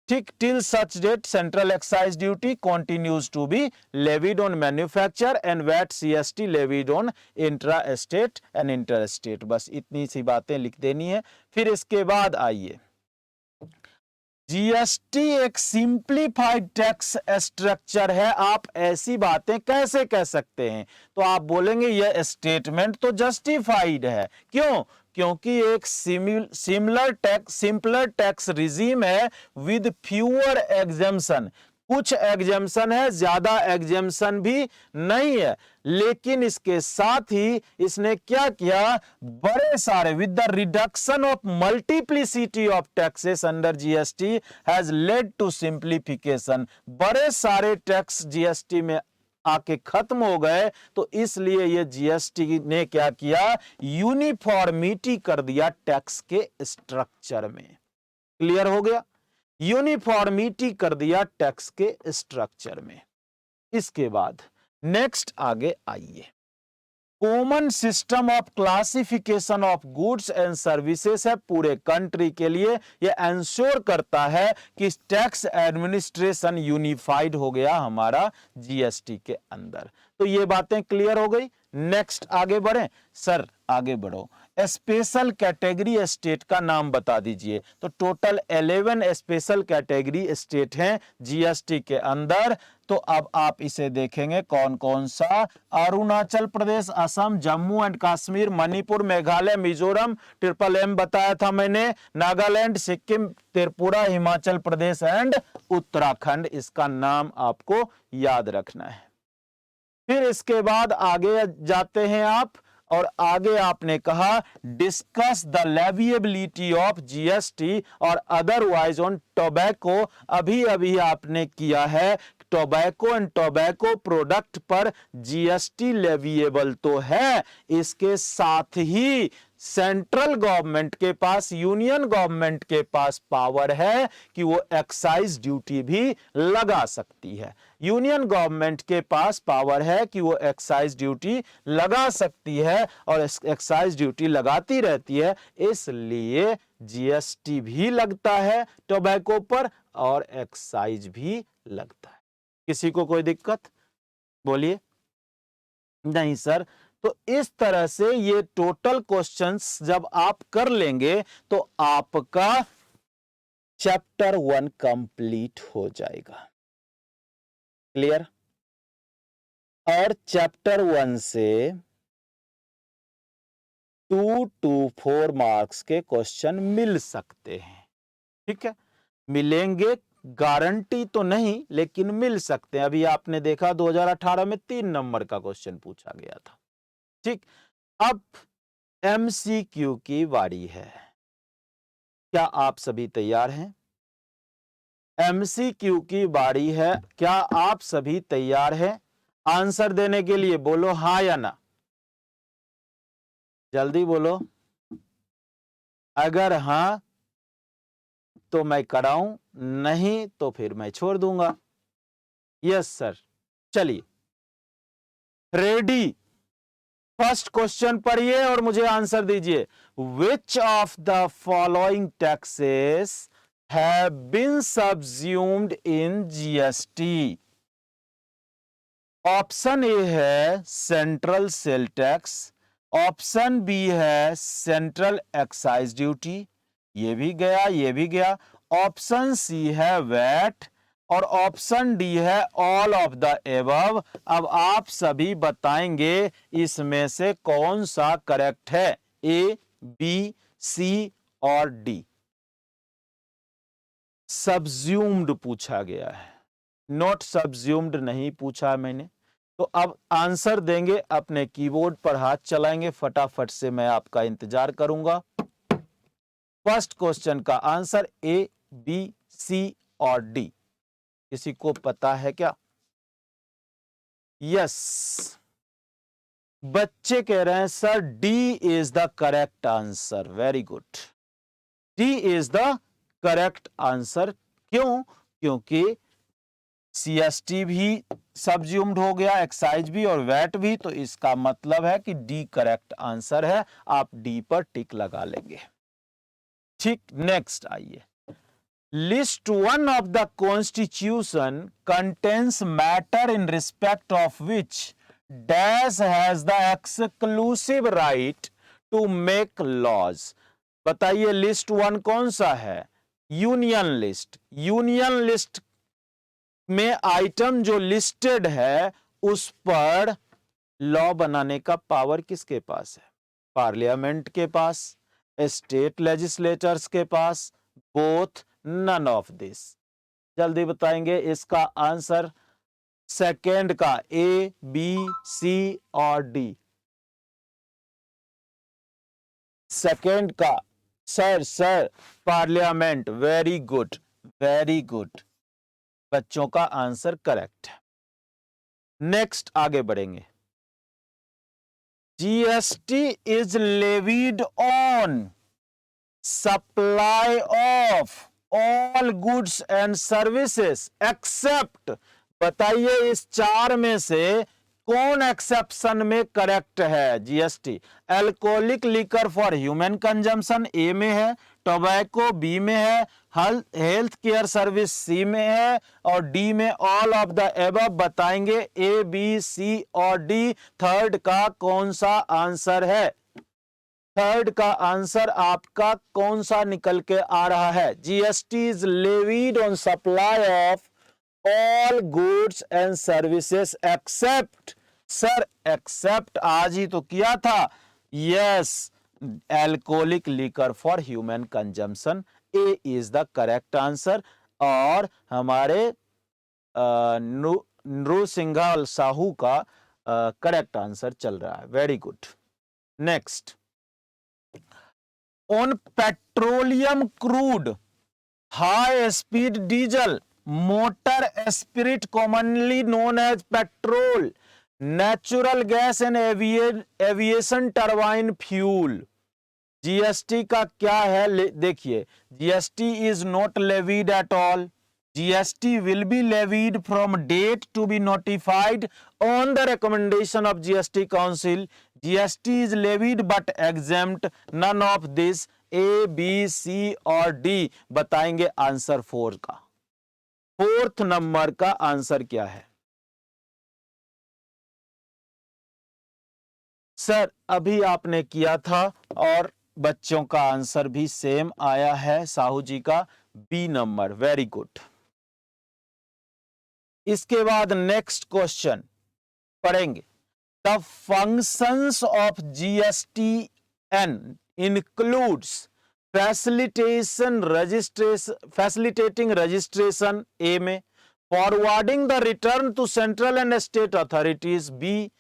ठीक, till such date central excise duty continues to be levied on manufacture and VAT CST levied on intra state and inter state. बस इतनी सी बातें लिख देनी है। फिर इसके बाद आइए, जीएसटी एक सिंप्लीफाइड टैक्स स्ट्रक्चर है। आप ऐसी बातें कैसे कह सकते हैं? तो आप बोलेंगे यह स्टेटमेंट तो जस्टिफाइड है। क्यों? क्योंकि एक सिंपलर टैक्स रिजीम है विद फ्यूअर एग्जेम्पशन। कुछ एग्जेम्पशन है, ज्यादा एग्जेम्पशन भी नहीं है, लेकिन इसके साथ ही इसने क्या किया? बड़े सारे with the reduction of multiplicity of taxes under GST has led to simplification. बड़े सारे टैक्स जीएसटी में आके खत्म हो गए, तो इसलिए ये जीएसटी ने क्या किया? यूनिफॉर्मिटी कर दिया टैक्स के स्ट्रक्चर में। क्लियर हो गया? यूनिफॉर्मिटी कर दिया टैक्स के स्ट्रक्चर में। इसके बाद नेक्स्ट आगे आइए, common system of classification of goods and services है पूरे कंट्री के लिए। यह इंश्योर करता है कि टैक्स एडमिनिस्ट्रेशन यूनिफाइड हो गया हमारा जीएसटी के अंदर। तो ये बातें क्लियर हो गई। नेक्स्ट आगे बढ़ें। सर आगे बढ़ो, स्पेशल कैटेगरी स्टेट का नाम बता दीजिए। तो टोटल 11 स्पेशल कैटेगरी स्टेट हैं जीएसटी के अंदर। तो अब आप इसे देखेंगे कौन कौन सा? Arunachal Pradesh, Assam, Jammu and Kashmir, Manipur, Meghalaya, Mizoram, triple M बताया था मैंने, नागालैंड, सिक्किम, त्रिपुरा, हिमाचल प्रदेश एंड उत्तराखंड। इसका नाम आपको याद रखना है। फिर इसके बाद आगे जाते हैं आप, और आगे आपने कहा डिस्कस द लेविएबिलिटी ऑफ जीएसटी और अदरवाइज ऑन टोबैको। अभी अभी आपने किया है, टोबैको एंड टोबैको प्रोडक्ट पर जीएसटी लेविएबल तो है, इसके साथ ही सेंट्रल गवर्नमेंट के पास, यूनियन गवर्नमेंट के पास पावर है कि वो एक्साइज ड्यूटी भी लगा सकती है। यूनियन गवर्नमेंट के पास पावर है कि वो एक्साइज ड्यूटी लगा सकती है और एक्साइज ड्यूटी लगाती रहती है, इसलिए जीएसटी भी लगता है टोबैको पर और एक्साइज भी लगता है। किसी को कोई दिक्कत? बोलिए। नहीं सर। तो इस तरह से ये टोटल क्वेश्चंस जब आप कर लेंगे तो आपका चैप्टर 1 कंप्लीट हो जाएगा। क्लियर? और चैप्टर 1 से 2 to 4 मार्क्स के क्वेश्चन मिल सकते हैं। ठीक है, मिलेंगे, गारंटी तो नहीं, लेकिन मिल सकते हैं। अभी आपने देखा 2018 में 3 नंबर का क्वेश्चन पूछा गया था। ठीक, अब MCQ की बारी है। क्या आप सभी तैयार हैं? MCQ की बारी है। क्या आप सभी तैयार हैं आंसर देने के लिए? बोलो हाँ या ना, जल्दी बोलो। अगर हाँ तो मैं कराऊं, नहीं तो फिर मैं छोड़ दूंगा। Yes sir. चलिए, रेडी। फर्स्ट क्वेश्चन पढ़िए और मुझे आंसर दीजिए। Which of the following taxes have been subsumed in GST? Option A है central sale tax, option B है सेंट्रल एक्साइज ड्यूटी, ये भी गया, ये भी गया। ऑप्शन सी है वैट और ऑप्शन डी है ऑल ऑफ द एबव। अब आप सभी बताएंगे इसमें से कौन सा करेक्ट है, ए, बी, सी और डी। सबज्यूम्ड पूछा गया है, नॉट सबज्यूम्ड नहीं पूछा मैंने। तो अब आंसर देंगे, अपने कीबोर्ड पर हाथ चलाएंगे, फटाफट से मैं आपका इंतजार करूंगा। फर्स्ट क्वेश्चन का आंसर ए, बी, सी और डी। किसी को पता है क्या? यस, बच्चे कह रहे हैं sir D is the correct answer. Very good, D is the correct answer. क्यों? क्योंकि CST भी सबज्यूम्ड हो गया, एक्साइज भी और वैट भी, तो इसका मतलब है कि डी करेक्ट आंसर है। आप डी पर टिक लगा लेंगे। ठीक, नेक्स्ट आइए। List one of the constitution contains matter in respect of which dash has the exclusive right to make laws. बताइए लिस्ट वन कौन सा है? Union list. यूनियन लिस्ट में आइटम जो लिस्टेड है उस पर लॉ बनाने का पावर किसके पास है? पार्लियामेंट के पास, स्टेट लेजिस्लेटर्स के पास, बोथ, नन ऑफ दिस। जल्दी बताएंगे इसका आंसर सेकेंड का, ए, बी, सी और डी। सेकेंड का sir parliament. Very good, very good, बच्चों का आंसर करेक्ट है। नेक्स्ट आगे बढ़ेंगे। GST is levied on supply of all goods and services except, बताइए इस चार में से कौन एक्सेप्शन में करेक्ट है? GST alcoholic liquor for human consumption A में है, टोबैको बी में है, हेल्थ केयर सर्विस सी में है और डी में ऑल ऑफ द एबव। बताएंगे ए, बी, सी और डी। थर्ड का कौन सा आंसर है? थर्ड का आंसर आपका कौन सा निकल के आ रहा है? GST is levied on supply of all goods and services except, sir except आज ही तो किया था। Yes, alcoholic liquor for human consumption, A is the correct answer. और हमारे नृसिंघल साहू का करेक्ट आंसर चल रहा है। Very good. Next, on petroleum crude, high speed diesel, motor spirit commonly known as petrol, natural gas and aviation turbine fuel, GST का क्या है? देखिए, GST is not levied at all. GST will be levied from date to be notified on the recommendation of GST Council. GST is levied but exempt none of this, A, B, C और D। बताएंगे answer 4 का। Fourth number का answer क्या है? Sir अभी आपने किया था और बच्चों का आंसर भी सेम आया है, साहू जी का बी नंबर। Very good. इसके बाद नेक्स्ट क्वेश्चन पढ़ेंगे। The functions of GSTN includes facilitating registration A में, forwarding the return to central and state authorities B,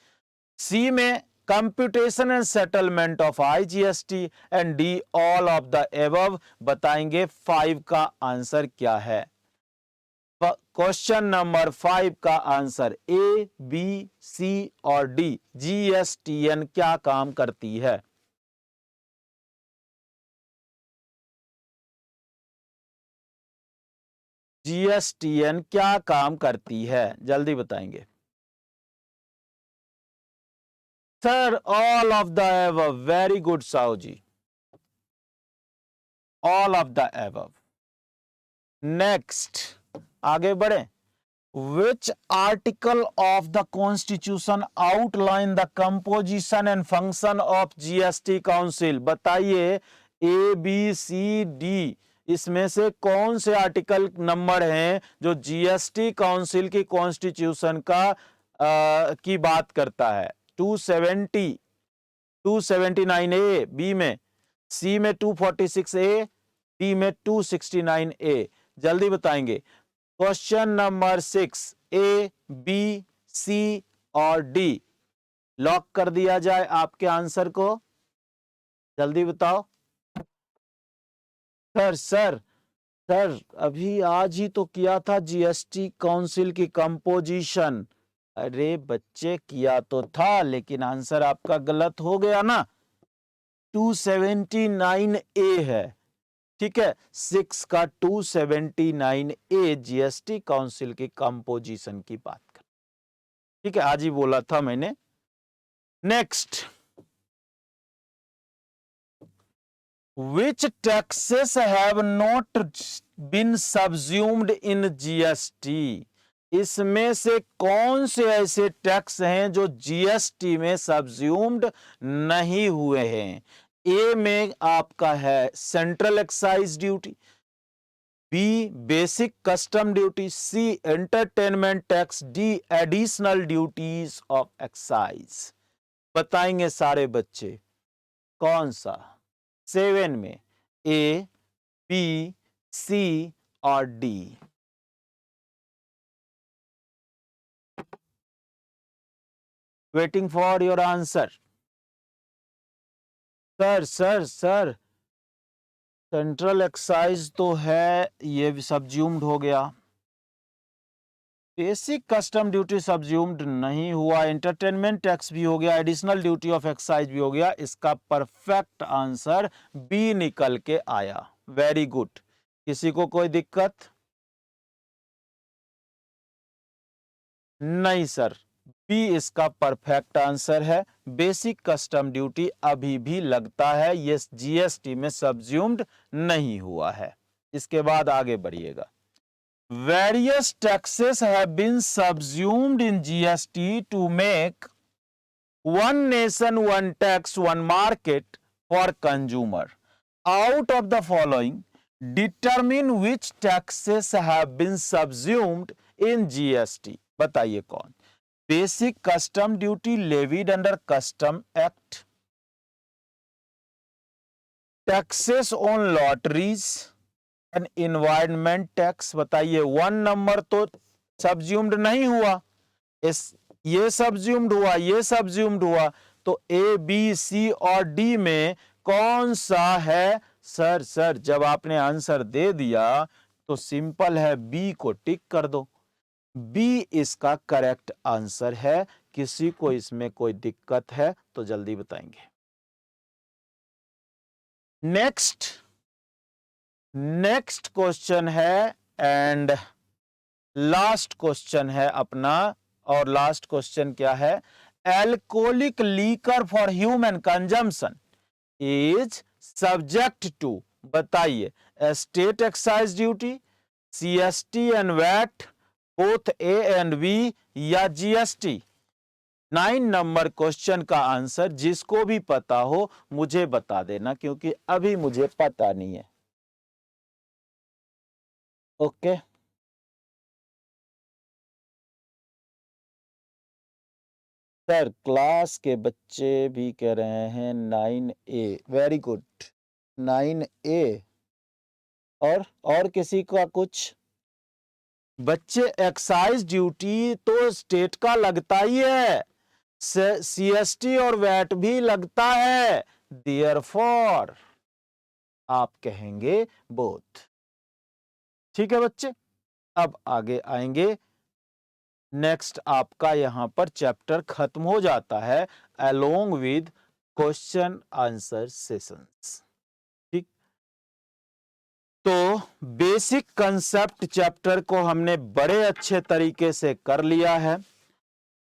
C में computation and settlement of IGST and D all of the above. बताएंगे 5 का answer क्या है। Question number 5 का answer A, B, C और D। GSTN क्या काम करती है? GSTN क्या काम करती है, जल्दी बताएंगे। Sir all of the above. Very good Sahu ji, all of the above. Next आगे बढ़े। Which article of the Constitution outline the composition and function of GST Council? बताइए A, B, C, D इसमें से कौन से आर्टिकल नंबर हैं जो GST council की कॉन्स्टिट्यूशन की बात करता है? 270, 279A B में, C में 246A, D में 269A। जल्दी बताएंगे। Question number 6 A, B, C और D लॉक कर दिया जाए आपके आंसर को, जल्दी बताओ। सर अभी आज ही तो किया था GST काउंसिल की कंपोजिशन। अरे बच्चे किया तो था, लेकिन आंसर आपका गलत हो गया ना। 279A है, ठीक है। 6 का 279A GST काउंसिल की कंपोजिशन की बात कर, ठीक है, आज ही बोला था मैंने। Next, which taxes have not been subsumed in GST? इसमें से कौन से ऐसे टैक्स हैं जो GST में सब्ज्यूम्ड नहीं हुए हैं? ए में आपका है central excise duty, B basic custom duty, C entertainment tax, D additional duties of excise. बताएंगे सारे बच्चे कौन सा? 7 में ए, बी, सी और D. Waiting for your answer. Sir central excise तो है, ये भी सब्ज्यूम्ड हो गया। बेसिक कस्टम ड्यूटी सब्ज्यूम्ड नहीं हुआ, एंटरटेनमेंट टैक्स भी हो गया, एडिशनल ड्यूटी ऑफ एक्साइज भी हो गया। इसका परफेक्ट आंसर बी निकल के आया। Very good. किसी को कोई दिक्कत? नहीं सर, बी इसका परफेक्ट आंसर है। बेसिक कस्टम ड्यूटी अभी भी लगता है, ये GST में सब्ज्यूम्ड नहीं हुआ है। इसके बाद आगे बढ़िएगा। Various taxes have been subsumed in GST to make one nation, one tax, one market for consumer. Out of the following, determine which taxes have been subsumed in GST. बताइए कौन? Basic custom duty levied under Custom Act, taxes on lotteries and environment tax. बताइए 1 number तो subsumed नहीं हुआ, ये subsumed हुआ, ये subsumed हुआ, तो ए, बी, सी और डी में कौन सा है? सर जब आपने आंसर दे दिया तो सिंपल है, बी को टिक कर दो। बी इसका करेक्ट आंसर है। किसी को इसमें कोई दिक्कत है तो जल्दी बताएंगे। नेक्स्ट क्वेश्चन है एंड लास्ट क्वेश्चन है अपना। और लास्ट क्वेश्चन क्या है? Alcoholic liquor for human consumption is subject to, बताइए, state excise duty, CST and VAT, both A and B या GST। 9 नंबर क्वेश्चन का आंसर जिसको भी पता हो मुझे बता देना, क्योंकि अभी मुझे पता नहीं है। ओके सर, क्लास के बच्चे भी कह रहे हैं 9A। Very good, 9A। और किसी का कुछ? बच्चे एक्साइज ड्यूटी तो स्टेट का लगता ही है, CST और वैट भी लगता है, देयरफॉर आप कहेंगे बोथ। ठीक है बच्चे, अब आगे आएंगे। नेक्स्ट आपका यहां पर चैप्टर खत्म हो जाता है along with question answer sessions. ठीक, तो बेसिक कंसेप्ट चैप्टर को हमने बड़े अच्छे तरीके से कर लिया है,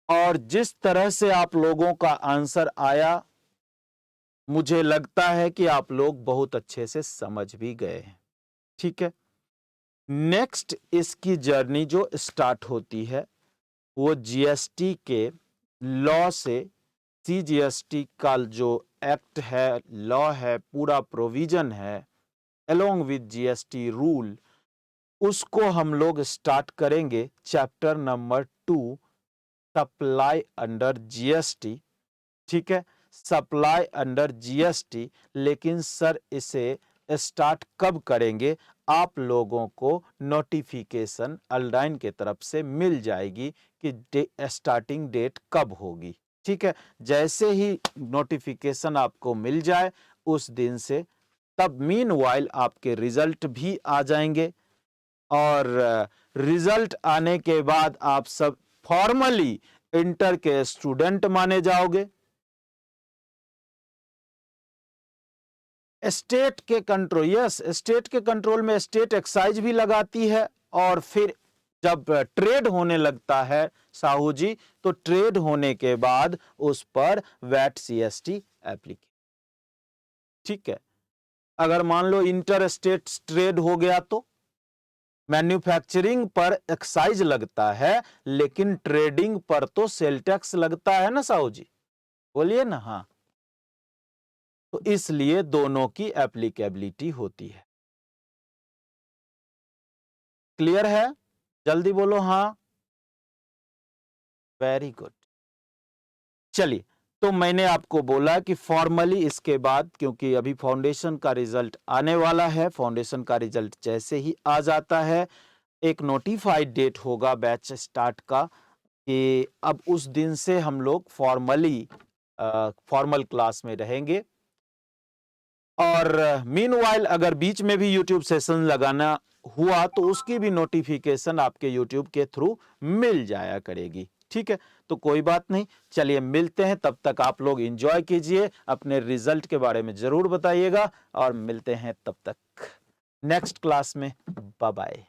और जिस तरह से आप लोगों का आंसर आया, मुझे लगता है कि आप लोग बहुत अच्छे से समझ भी गए हैं। ठीक है, नेक्स्ट इसकी जर्नी जो स्टार्ट होती है वो जीएसटी के लॉ से, सीजीएसटी का जो एक्ट है, लॉ है, पूरा प्रोविजन है अलोंग विद जीएसटी रूल, उसको हम लोग स्टार्ट करेंगे chapter number 2, supply under GST. ठीक है, सप्लाई अंडर जीएसटी, लेकिन सर इसे स्टार्ट कब करेंगे? आप लोगों को नोटिफिकेशन अल्डाइन के तरफ से मिल जाएगी कि स्टार्टिंग डेट कब होगी। ठीक है, जैसे ही नोटिफिकेशन आपको मिल जाए उस दिन से, तब मीनवाइल आपके रिजल्ट भी आ जाएंगे, और रिजल्ट आने के बाद आप सब फॉर्मली इंटर के स्टूडेंट माने जाओगे। स्टेट के कंट्रोल, यस, स्टेट के कंट्रोल में स्टेट एक्साइज भी लगाती है, और फिर जब ट्रेड होने लगता है साहू जी, तो ट्रेड होने के बाद उस पर वैट सीएसटी एप्लीकेशन। ठीक है, अगर मान लो इंटर स्टेट ट्रेड हो गया तो मैन्युफैक्चरिंग पर एक्साइज लगता है, लेकिन ट्रेडिंग पर तो सेल टैक्स लगता है ना साहू जी, बोलिए ना। हाँ, तो इसलिए दोनों की एप्लीकेबिलिटी होती है। क्लियर है? जल्दी बोलो हाँ। Very good. चलिए, तो मैंने आपको बोला कि फॉर्मली इसके बाद, क्योंकि अभी फाउंडेशन का रिजल्ट आने वाला है, फाउंडेशन का रिजल्ट जैसे ही आ जाता है, एक नोटिफाइड डेट होगा बैच स्टार्ट का, कि अब उस दिन से हम लोग फॉर्मली फॉर्मल क्लास में रहेंगे। और मीनवाइल अगर बीच में भी यूट्यूब सेशन लगाना हुआ तो उसकी भी नोटिफिकेशन आपके यूट्यूब के थ्रू मिल जाया करेगी। ठीक है, तो कोई बात नहीं, चलिए मिलते हैं, तब तक आप लोग एंजॉय कीजिए, अपने रिजल्ट के बारे में जरूर बताइएगा, और मिलते हैं तब तक नेक्स्ट क्लास में। Bye bye.